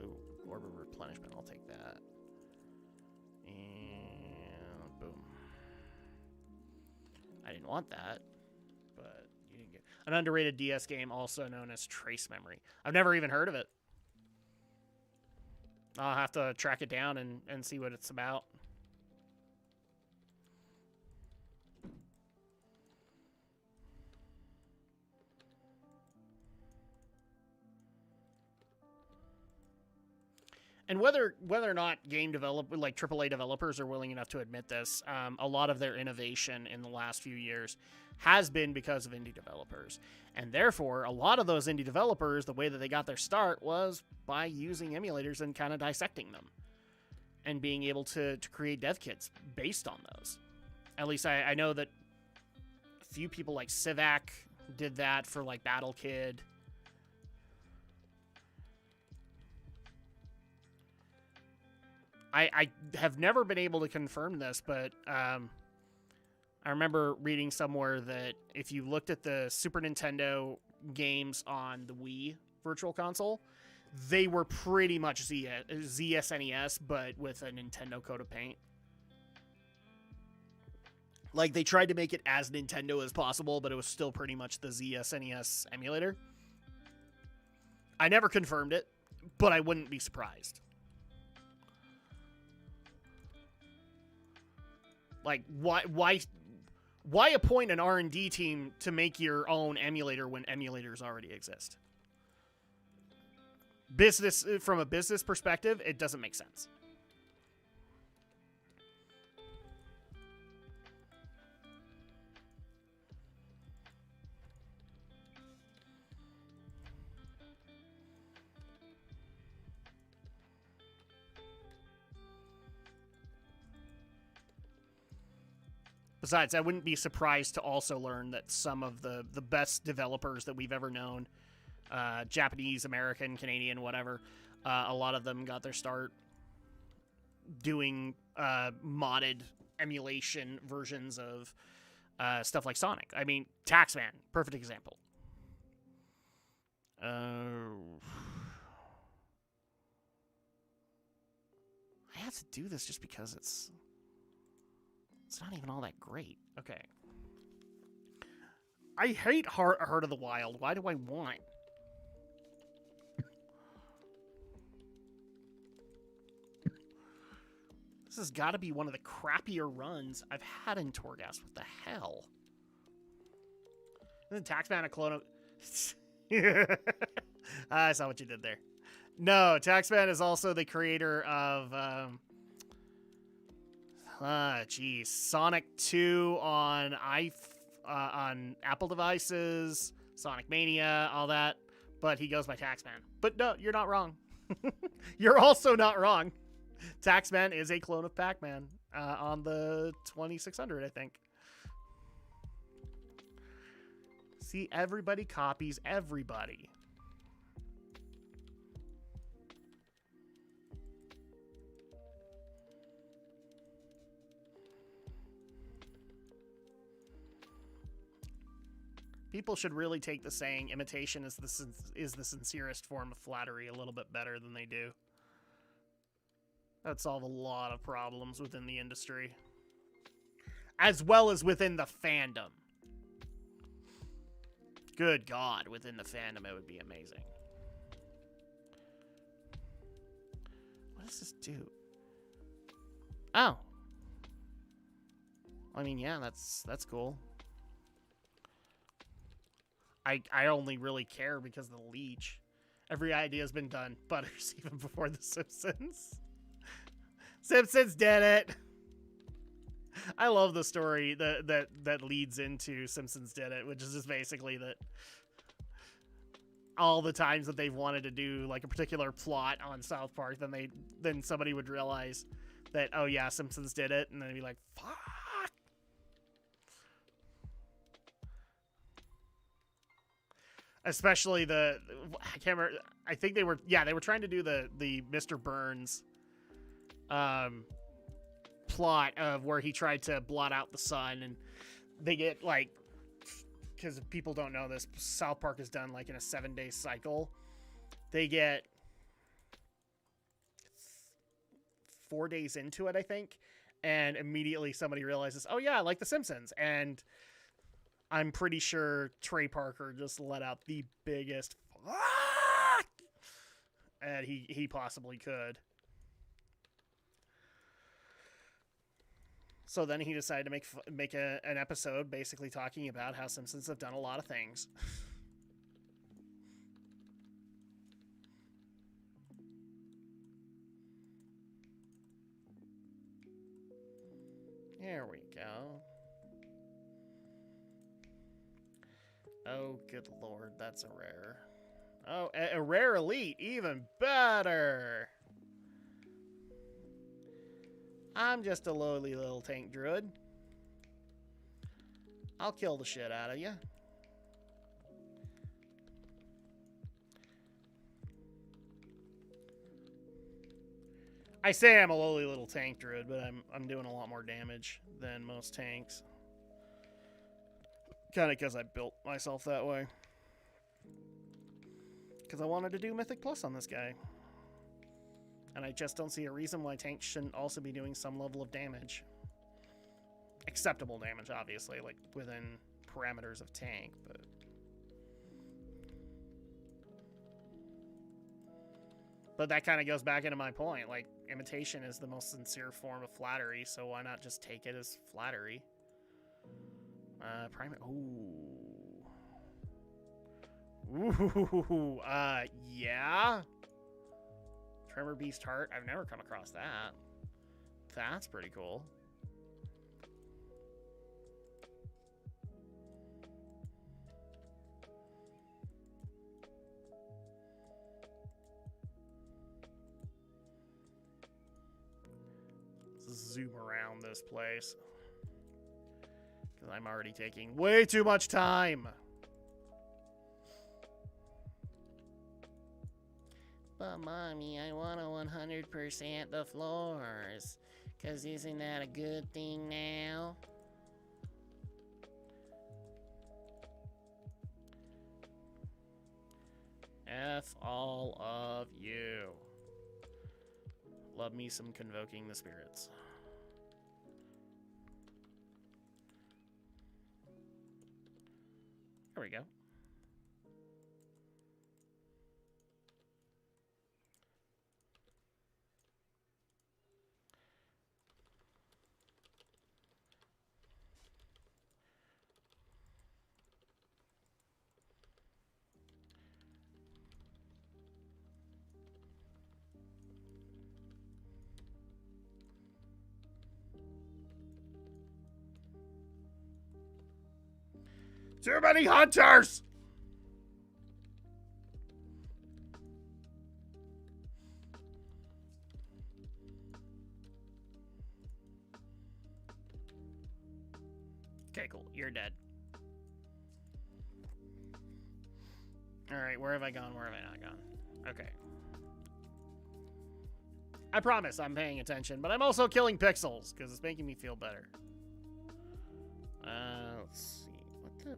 Speaker 1: Ooh, Orb of Replenishment. I'll take that. And boom. I didn't want that, but you didn't get an underrated DS game, also known as Trace Memory. I've never even heard of it. I'll have to track it down and see what it's about. And whether or not like AAA developers are willing enough to admit this, a lot of their innovation in the last few years has been because of indie developers. And therefore, a lot of those indie developers, the way that they got their start was by using emulators and kind of dissecting them. And being able to create dev kits based on those. At least I know that a few people like Civac did that for like Battle Kid. I have never been able to confirm this, but I remember reading somewhere that if you looked at the Super Nintendo games on the Wii Virtual Console, they were pretty much ZSNES, but with a Nintendo coat of paint. Like, they tried to make it as Nintendo as possible, but it was still pretty much the ZSNES emulator. I never confirmed it, but I wouldn't be surprised. Like, why appoint an R&D team to make your own emulator when emulators already exist? From a business perspective, it doesn't make sense. Besides, I wouldn't be surprised to also learn that some of the best developers that we've ever known, Japanese, American, Canadian, whatever, a lot of them got their start doing modded emulation versions of stuff like Sonic. I mean, Taxman, perfect example. I have to do this just because it's not even all that great. Okay. I hate Heart of the Wild. Why do I want? This has got to be one of the crappier runs I've had in Torghast. What the hell? Isn't Taxman a clone of... I saw what you did there. No, Taxman is also the creator of... Sonic 2 on Apple devices, Sonic Mania, all that. But he goes by Taxman. But no, you're not wrong. You're also not wrong. Taxman is a clone of Pac-Man on the 2600, I think. See, everybody copies everybody. People should really take the saying imitation is the sincerest form of flattery a little bit better than they do. That'd solve a lot of problems within the industry. As well as within the fandom. Good God, within the fandom it would be amazing. What does this do? Oh. I mean, yeah, that's cool. I only really care because of the leech. Every idea has been done. Butters even before The Simpsons. Simpsons did it. I love the story that leads into Simpsons did it, which is just basically that all the times that they've wanted to do like a particular plot on South Park, then somebody would realize that, oh yeah, Simpsons did it, and then they'd be like, fuck. Especially I can't remember. I think they were trying to do the Mr. Burns plot of where he tried to blot out the sun, and they get like, because people don't know this, South Park is done like in a 7-day cycle. They get 4 days into it, I think, and immediately somebody realizes, oh yeah, I like The Simpsons, and I'm pretty sure Trey Parker just let out the biggest fuck, and he possibly could. So then he decided to make an episode basically talking about how Simpsons have done a lot of things. There we go. Oh, good lord, that's a rare. Oh, a rare elite, even better. I'm just a lowly little tank druid. I'll kill the shit out of you. I say I'm a lowly little tank druid, but I'm doing a lot more damage than most tanks. Kind of because I built myself that way. Because I wanted to do Mythic Plus on this guy. And I just don't see a reason why tanks shouldn't also be doing some level of damage. Acceptable damage, obviously, like within parameters of tank, but that kind of goes back into my point. Like, imitation is the most sincere form of flattery, so why not just take it as flattery? Primate. Ooh. Yeah. Tremor Beast Heart. I've never come across that. That's pretty cool. Let's zoom around this place. Because I'm already taking way too much time. But mommy, I want to 100% the floors. Because isn't that a good thing now? F all of you. Love me some Convoking the Spirits. There we go. Too many hunters! Okay, cool. You're dead. Alright, where have I gone? Where have I not gone? Okay. I promise I'm paying attention, but I'm also killing pixels, because it's making me feel better. Let's see. What the...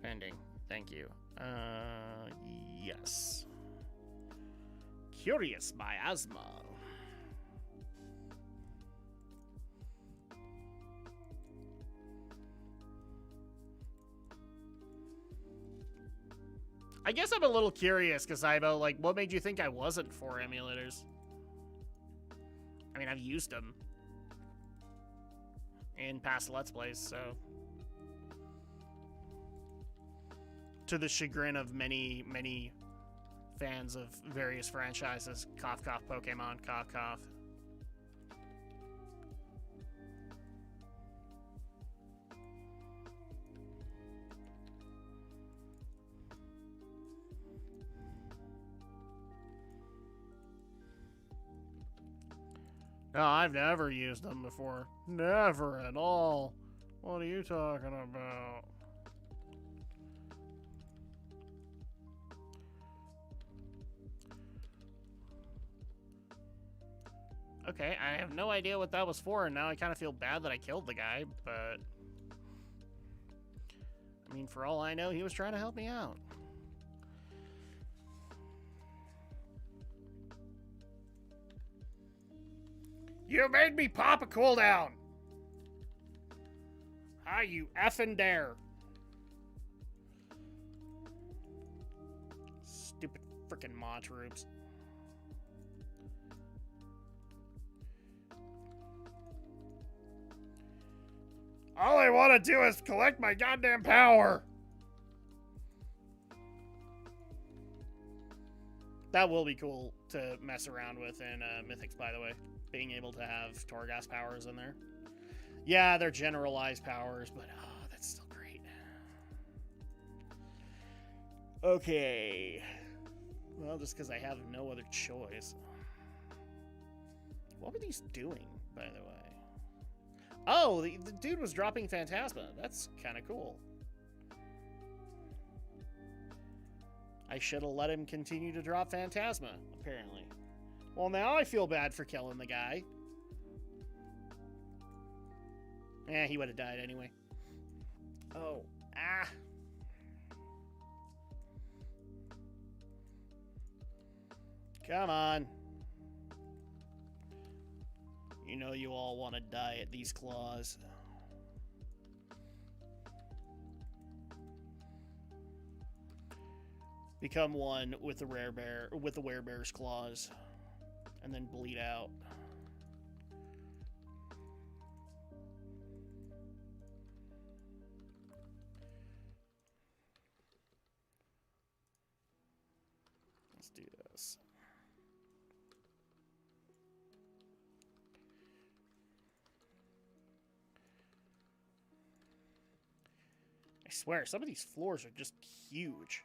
Speaker 1: Pending. Thank you. Yes. Curious miasma. I guess I'm a little curious, Kasaibo, like, what made you think I wasn't for emulators? I mean, I've used them in past Let's Plays, so... To the chagrin of many, many fans of various franchises. Cough, cough, Pokemon, cough, cough. No, I've never used them before. Never at all. What are you talking about? Okay, I have no idea what that was for, and now I kind of feel bad that I killed the guy, but... I mean, for all I know, he was trying to help me out. You made me pop a cooldown! How you effing dare? Stupid frickin' mod troops. All I want to do is collect my goddamn power! That will be cool to mess around with in Mythics, by the way. Being able to have Torghast powers in there. Yeah, they're generalized powers, but oh, that's still great. Okay. Well, just because I have no other choice. What were these doing, by the way? Oh, the dude was dropping Phantasma. That's kind of cool. I should have let him continue to drop Phantasma, apparently. Well, now I feel bad for killing the guy. Eh, he would have died anyway. Oh, ah. Come on. You know you all want to die at these claws. Become one with the rare bear, with the werebear's claws, and then bleed out. Let's do this. I swear, some of these floors are just huge.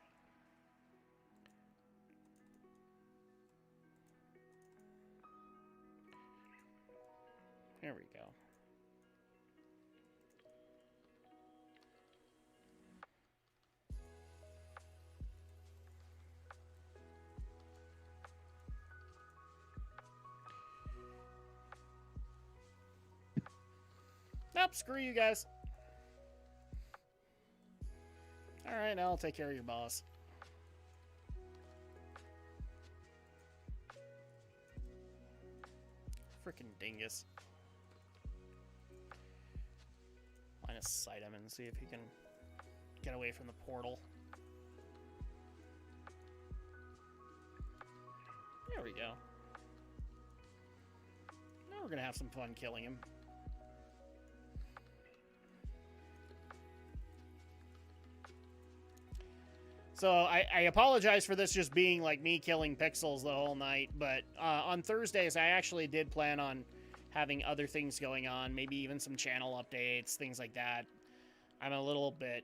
Speaker 1: There we go. Nope, screw you guys. Alright, now I'll take care of your boss. Frickin' dingus. Line of sight him and see if he can get away from the portal. There we go. Now we're gonna have some fun killing him. So I apologize for this just being like me killing pixels the whole night, but on Thursdays I actually did plan on having other things going on, maybe even some channel updates, things like that. I'm a little bit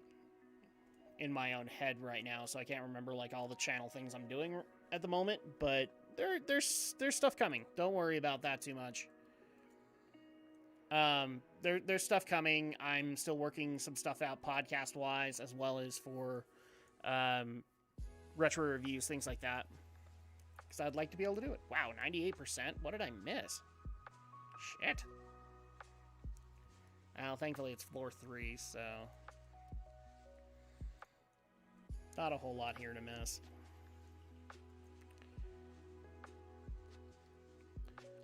Speaker 1: in my own head right now, so I can't remember like all the channel things I'm doing at the moment, but there's stuff coming. Don't worry about that too much. There's stuff coming. I'm still working some stuff out podcast-wise, as well as for retro reviews, things like that. Because I'd like to be able to do it. Wow, 98%? What did I miss? Shit. Well, thankfully it's floor 3, so... not a whole lot here to miss.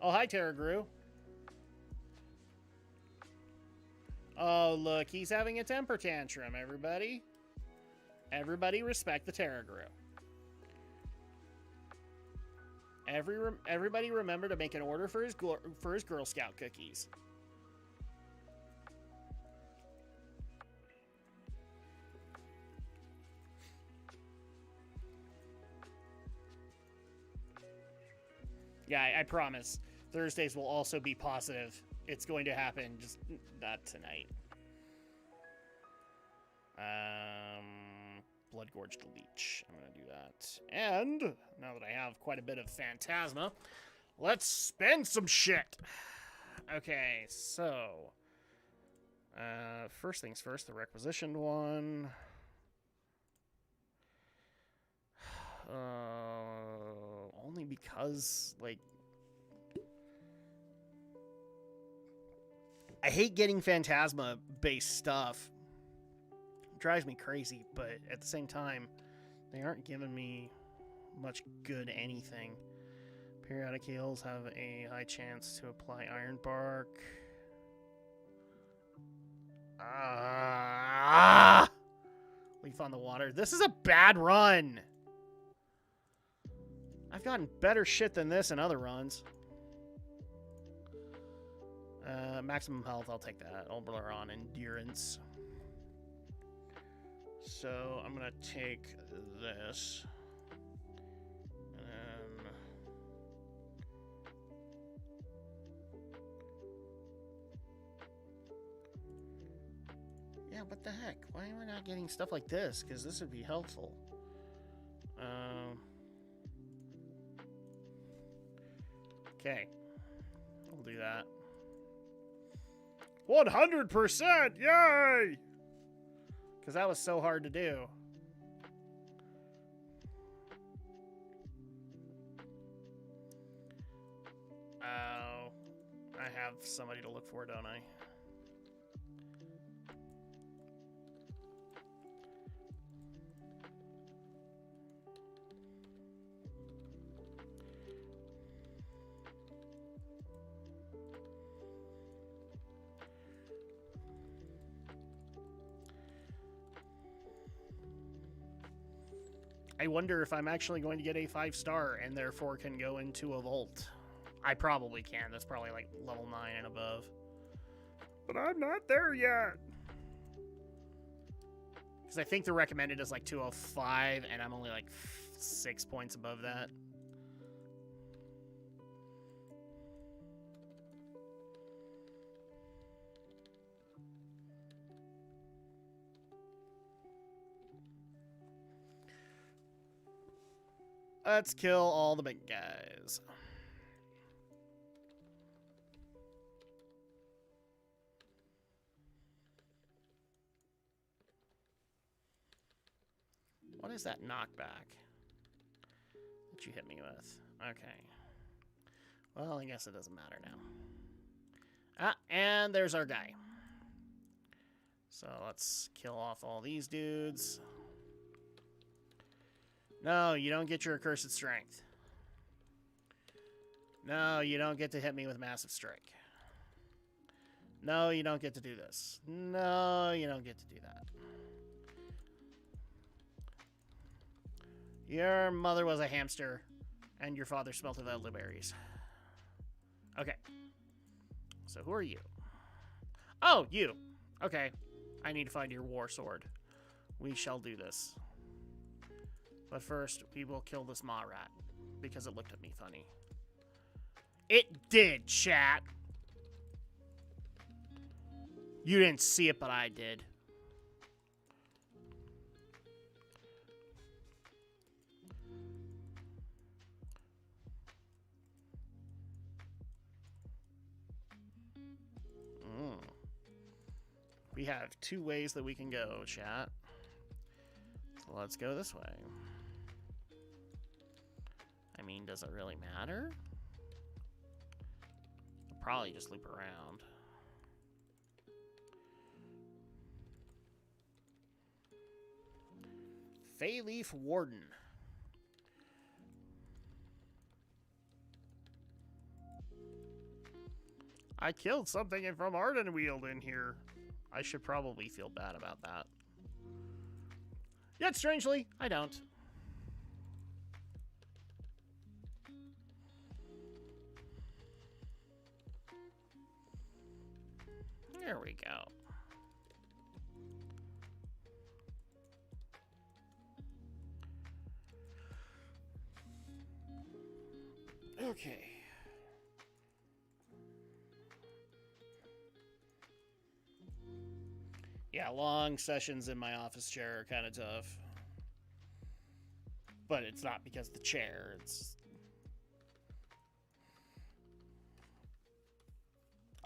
Speaker 1: Oh, hi, Terragrew. Oh, look, he's having a temper tantrum, everybody. Everybody respect the Terragrew. Everybody remember to make an order for his Girl Scout cookies. Yeah, I promise. Thursdays will also be positive. It's going to happen, just not tonight. Blood Gorge the Leech. I'm going to do that. And, now that I have quite a bit of Phantasma, let's spend some shit! Okay, so... first things first, the requisitioned one. Only because, like... I hate getting Phantasma-based stuff. It drives me crazy, but at the same time, they aren't giving me much good anything. Periodic heals have a high chance to apply Iron Bark. Leaf on the Water. This is a bad run! I've gotten better shit than this in other runs. Maximum health, I'll take that. Oberon on Endurance. So, I'm gonna take this. And then... yeah, what the heck? Why am I not getting stuff like this? Because this would be helpful. Okay. We'll do that. 100%! Yay! Because that was so hard to do. Oh. I have somebody to look for, don't I? I wonder if I'm actually going to get a 5-star and therefore can go into a vault. I probably can. That's probably like level 9 and above. But I'm not there yet. Because I think the recommended is like 205 and I'm only like 6 points above that. Let's kill all the big guys. What is that knockback that you hit me with? Okay. Well, I guess it doesn't matter now. Ah, and there's our guy. So let's kill off all these dudes. No, you don't get your accursed strength. No, you don't get to hit me with massive strike. No, you don't get to do this. No, you don't get to do that. Your mother was a hamster, and your father smelt of elderberries. Okay. So who are you? Oh, you. Okay. I need to find your war sword. We shall do this. But first, we will kill this Maw Rat, because it looked at me funny. It did, chat! You didn't see it, but I did. We have 2 ways that we can go, chat. let's go this way. I mean, does it really matter? I'll probably just loop around. Fayleaf Warden. I killed something from MartAnimE in here. I should probably feel bad about that. Yet, strangely, I don't. There we go. Okay. Yeah, long sessions in my office chair are kind of tough. But it's not because of the chair, it's...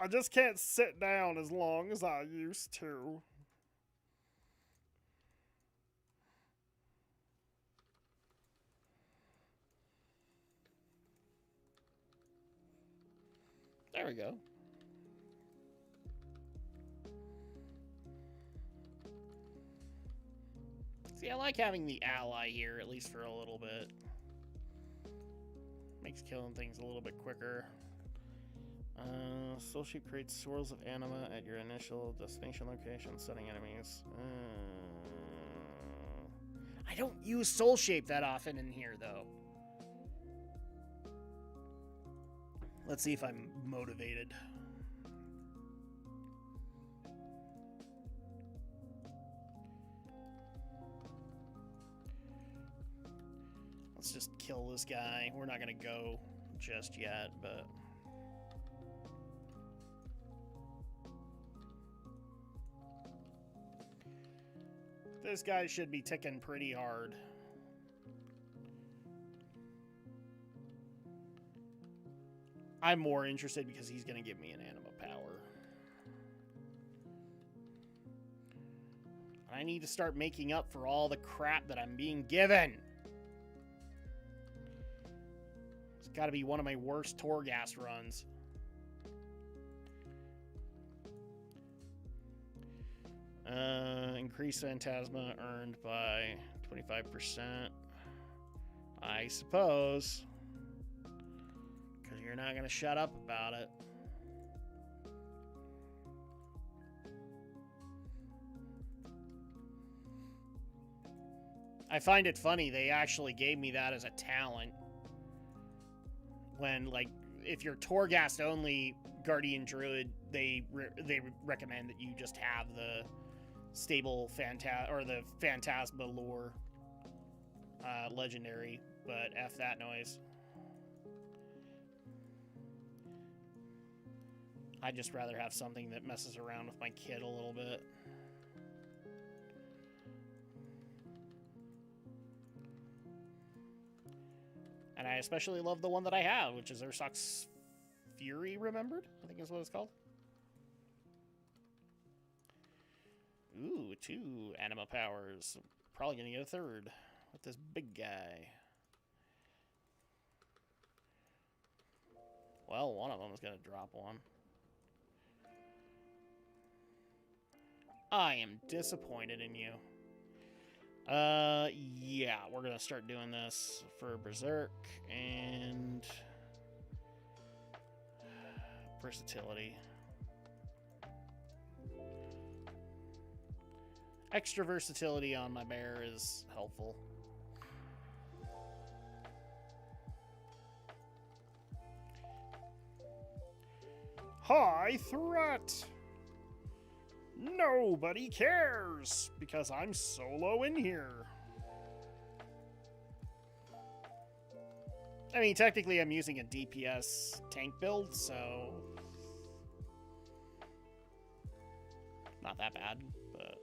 Speaker 1: I just can't sit down as long as I used to. There we go. See, I like having the ally here, at least for a little bit. Makes killing things a little bit quicker. Soul Shape creates swirls of anima at your initial destination location, setting enemies. I don't use Soul Shape that often in here, though. Let's see if I'm motivated. Let's just kill this guy. We're not gonna go just yet, but... this guy should be ticking pretty hard. I'm more interested because he's going to give me an anima power. I need to start making up for all the crap that I'm being given. It's got to be one of my worst Torghast runs. Increase Phantasma earned by 25%. I suppose. Because you're not going to shut up about it. I find it funny they actually gave me that as a talent. When, like, if you're Torghast only Guardian Druid, they recommend that you just have the stable Phantasma lore legendary, but F that noise. I'd just rather have something that messes around with my kid a little bit. And I especially love the one that I have, which is Ursoc's Fury Remembered, I think is what it's called. Ooh, 2 anima powers. Probably gonna get a 3rd with this big guy. Well, one of them is gonna drop one. I am disappointed in you. Yeah, we're gonna start doing this for Berserk and versatility. Extra versatility on my bear is helpful. High threat! Nobody cares because I'm solo in here. I mean, technically I'm using a DPS tank build, so not that bad, but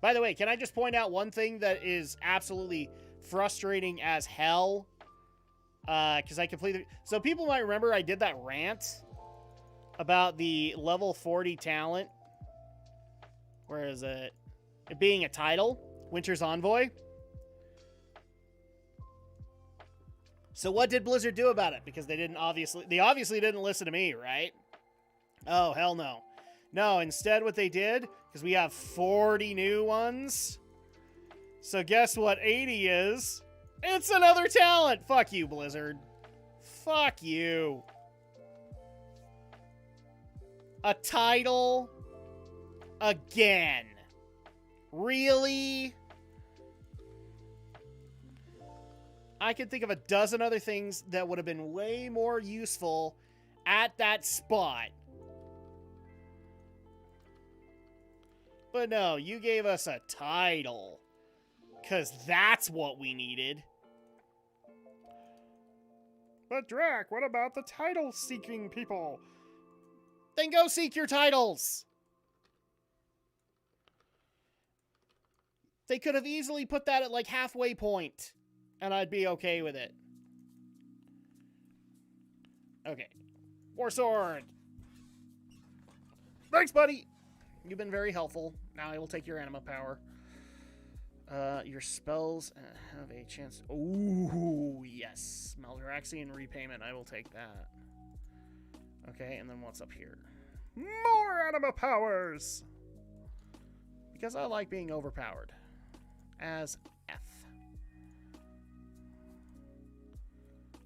Speaker 1: by the way, can I just point out one thing that is absolutely frustrating as hell? Because I completely... So people might remember I did that rant about the level 40 talent Where is it? It being a title, Winter's Envoy. So what did Blizzard do about it? Because they obviously didn't listen to me, right? Oh, hell no. No, instead what they did, because we have 40 new ones. So guess what 80 is? It's another talent. Fuck you, Blizzard. Fuck you. A title again. Really? I could think of a dozen other things that would have been way more useful at that spot. But no, you gave us a title. Because that's what we needed. But Drak, what about the title-seeking people? Then go seek your titles! They could have easily put that at like halfway point. And I'd be okay with it. Okay. War Sword! Thanks, buddy! You've been very helpful. Now I will take your anima power. Your spells have a chance... Ooh, yes. Maldraxian repayment. I will take that. Okay, and then what's up here? More anima powers! Because I like being overpowered. As F.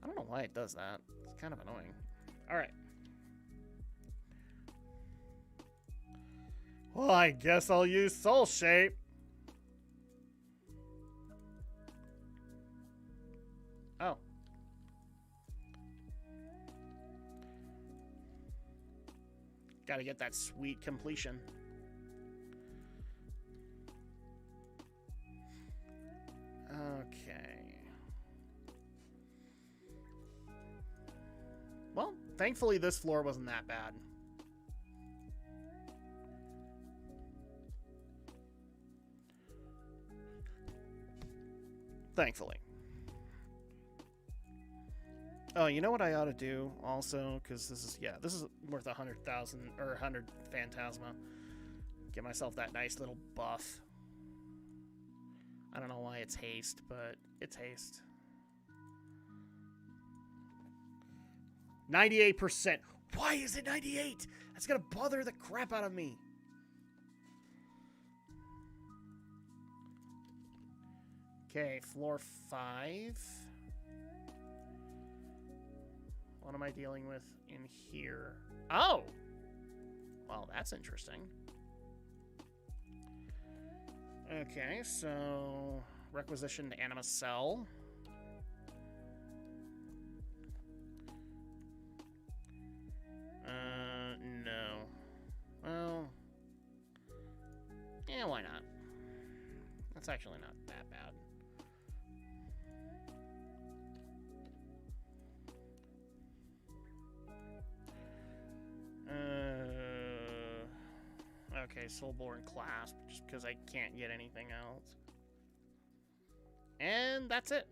Speaker 1: I don't know why it does that. It's kind of annoying. Alright. Well, I guess I'll use Soul Shape. Oh. Gotta get that sweet completion. Okay. Well, thankfully this floor wasn't that bad. Thankfully. Oh, you know what I ought to do also? Because this is worth 100,000 or 100 Phantasma. Get myself that nice little buff. I don't know why it's haste, but it's haste. 98%. Why is it 98? That's gonna bother the crap out of me. Okay, floor 5. What am I dealing with in here? Oh! Well, that's interesting. Okay, so... requisitioned anima cell. No. Well... yeah, why not? That's actually not that bad. Okay, Soulborn Clasp, just because I can't get anything else. And that's it.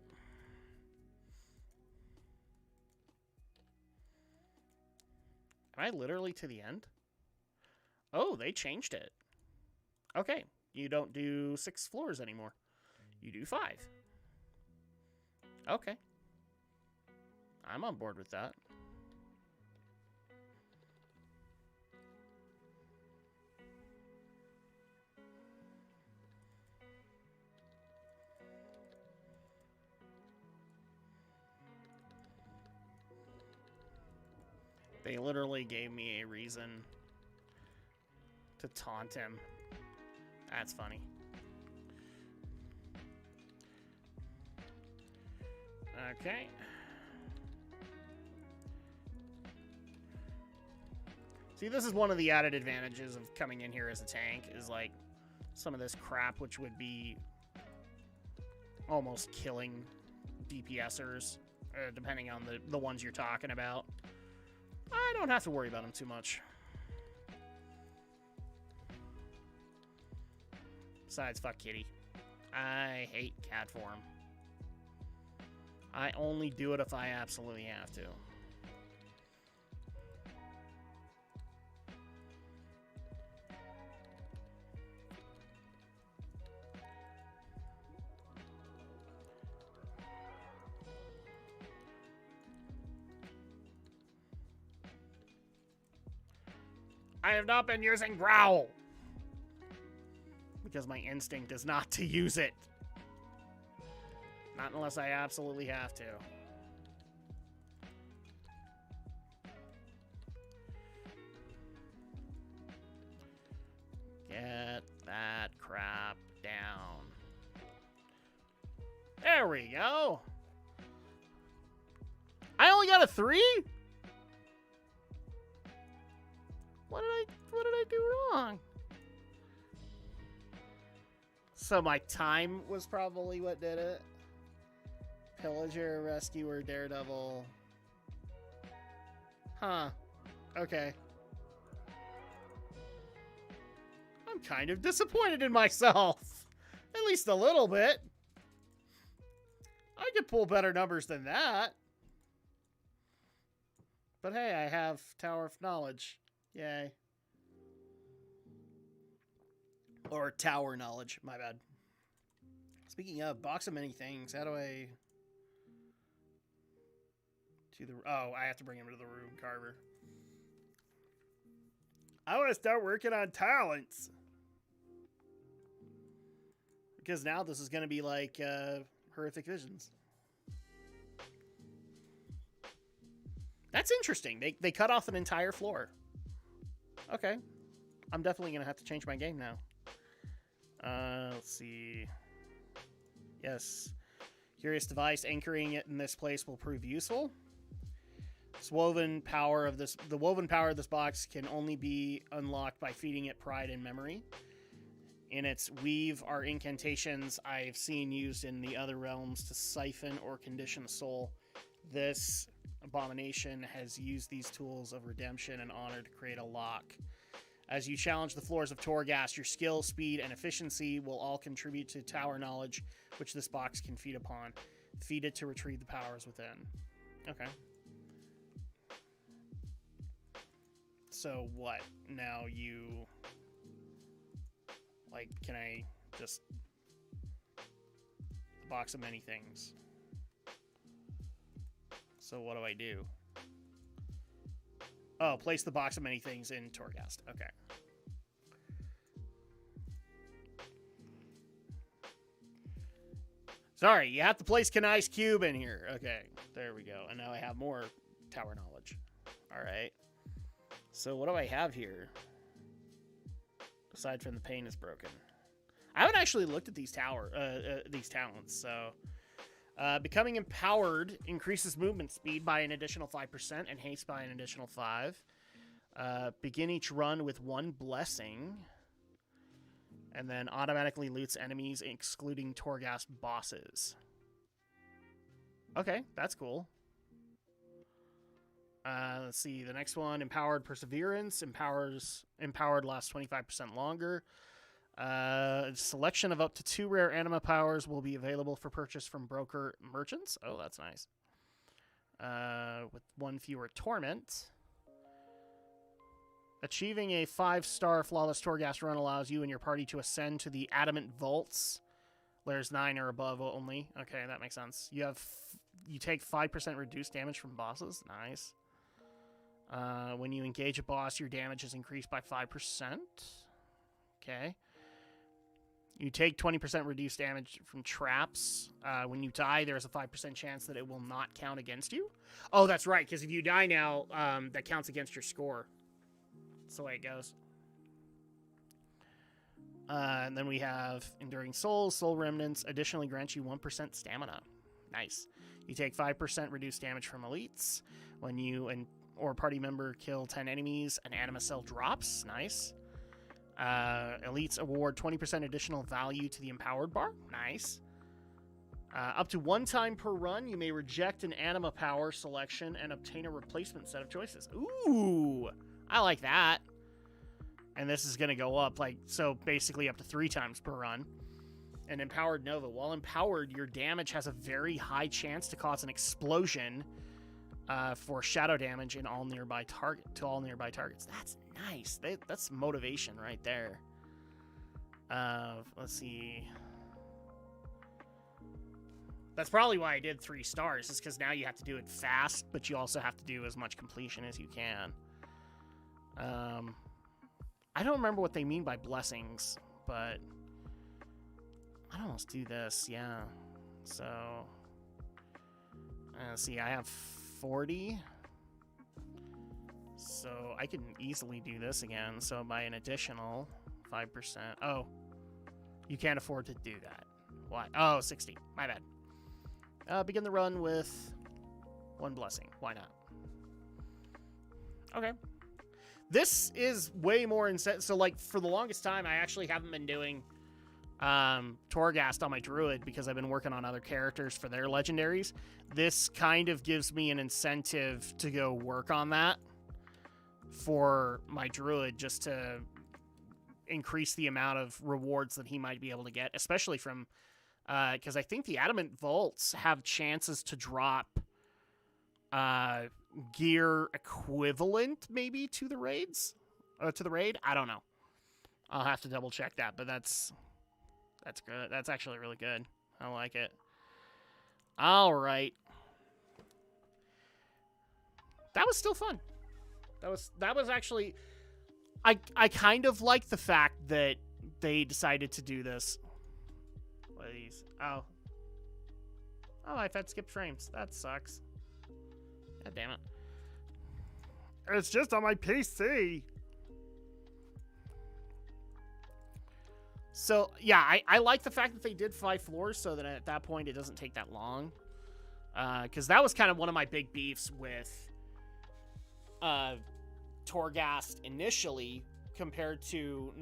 Speaker 1: Am I literally to the end? Oh, they changed it. Okay, you don't do 6 floors anymore. You do 5. Okay. I'm on board with that. They literally gave me a reason to taunt him. That's funny. Okay. See, this is one of the added advantages of coming in here as a tank, is like some of this crap, which would be almost killing DPSers, depending on the ones you're talking about. I don't have to worry about them too much. Besides, fuck Kitty. I hate cat form. I only do it if I absolutely have to. I have not been using Growl. Because my instinct is not to use it. Not unless I absolutely have to. Get that crap down. There we go. I only got a 3? What did I do wrong? So my time was probably what did it. Pillager, Rescuer, Daredevil. Huh. Okay. I'm kind of disappointed in myself. At least a little bit. I could pull better numbers than that. But hey, I have Tower of Knowledge. Yay. Or Tower Knowledge, my bad. Speaking of, box of many things, how do I... Oh, I have to bring him to the Rune Carver. I want to start working on talents. Because now this is going to be like Horrific Visions. That's interesting. They cut off an entire floor. Okay. I'm definitely going to have to change my game now. Let's see. Yes. Curious device. Anchoring it in this place will prove useful. The woven power of this box can only be unlocked by feeding it pride and memory. In its weave are incantations I've seen used in the other realms to siphon or condition the soul. This abomination has used these tools of redemption and honor to create a lock. As you challenge the floors of Torghast, your skill, speed, and efficiency will all contribute to tower knowledge, which this box can feed upon. Feed it to retrieve the powers within. Okay. So what? Now you... Like, can I just... Box of many things. So what do I do? Oh, place the box of many things in Torghast. Okay. Sorry, you have to place Kanai's cube in here. Okay, there we go. And now I have more tower knowledge. All right. So what do I have here? Aside from the pain is broken. I haven't actually looked at these talents. So becoming empowered increases movement speed by an additional 5% and haste by an additional 5. Begin each run with 1 blessing. And then automatically loots enemies, excluding Torghast bosses. Okay, that's cool. Let's see, the next one, Empowered Perseverance. Empowered lasts 25% longer. Selection of up to 2 rare anima powers will be available for purchase from broker merchants. Oh, that's nice. With 1 fewer torment. Achieving a 5-star flawless Torghast run allows you and your party to ascend to the Adamant Vaults. Layers 9 or above only. Okay, that makes sense. You take 5% reduced damage from bosses. Nice. When you engage a boss, your damage is increased by 5%. Okay. You take 20% reduced damage from traps. When you die, there's a 5% chance that it will not count against you. Oh, that's right, because if you die now, that counts against your score. That's the way it goes. And then we have Enduring Souls, Soul Remnants. Additionally grants you 1% stamina. Nice. You take 5% reduced damage from elites. When you or party member kill 10 enemies, an anima cell drops. Nice. Elites award 20% additional value to the empowered bar. Nice. Up to 1 time per run, you may reject an anima power selection and obtain a replacement set of choices. Ooh, I like that. And this is going to go up, so basically up to 3 times per run. An Empowered Nova. While empowered, your damage has a very high chance to cause an explosion for shadow damage in all nearby targets. That's nice. That's motivation right there. Let's see. That's probably why I did 3 stars, is because now you have to do it fast, but you also have to do as much completion as you can. I don't remember what they mean by blessings, but I'd almost do this, yeah. So, see, I have 40. So I can easily do this again. So by an additional 5%. Oh, you can't afford to do that. Why? Oh, 60. My bad. Begin the run with 1 blessing. Why not? Okay. This is way more insane. So, like, for the longest time, I actually haven't been doing Torghast on my druid because I've been working on other characters for their legendaries. This kind of gives me an incentive to go work on that for my druid, just to increase the amount of rewards that he might be able to get, especially from because I think the adamant vaults have chances to drop gear equivalent maybe to the raids, to the raid. I don't know. I'll have to double check that, but that's good. That's actually really good. I like it. All right. That was still fun. That was actually, I kind of like the fact that they decided to do this. What are these? Oh, I've had skipped frames. That sucks. God damn it. It's just on my PC. So, yeah, I like the fact that they did 5 floors so that at that point it doesn't take that long. Because that was kind of one of my big beefs with Torghast initially compared to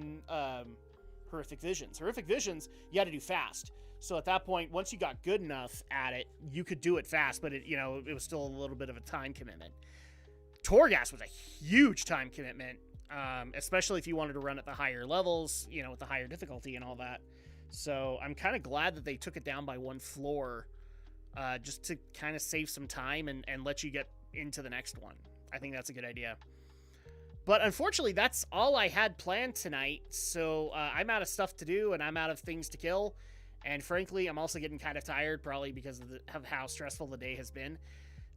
Speaker 1: Horrific Visions. Horrific Visions, you had to do fast. So at that point, once you got good enough at it, you could do it fast, but it was still a little bit of a time commitment. Torghast was a huge time commitment, especially if you wanted to run at the higher levels, with the higher difficulty and all that. So I'm kind of glad that they took it down by 1 floor, just to kind of save some time and let you get into the next one. I think that's a good idea. But unfortunately, that's all I had planned tonight. So I'm out of stuff to do, and I'm out of things to kill. And frankly, I'm also getting kind of tired, probably because of how stressful the day has been.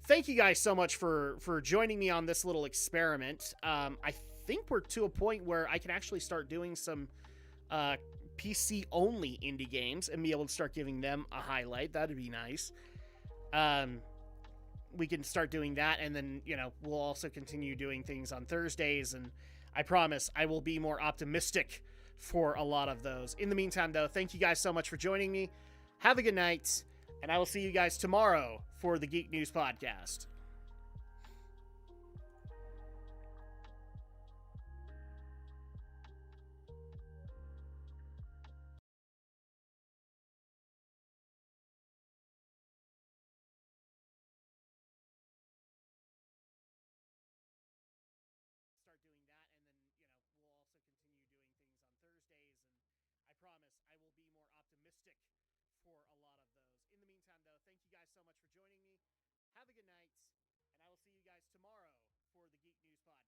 Speaker 1: Thank you guys so much for joining me on this little experiment. I think we're to a point where I can actually start doing some PC-only indie games and be able to start giving them a highlight. That'd be nice. We can start doing that, and then, we'll also continue doing things on Thursdays, and I promise I will be more optimistic for a lot of those. In the meantime, though, thank you guys so much for joining me. Have a good night, and I will see you guys tomorrow for the Geek News Podcast. Start doing that, and then, we'll also continue doing things on Thursdays, and I promise I will be more optimistic for a lot of those. In the meantime, though, thank you guys so much for joining me. Have a good night, and I will see you guys tomorrow for the Geek News Podcast.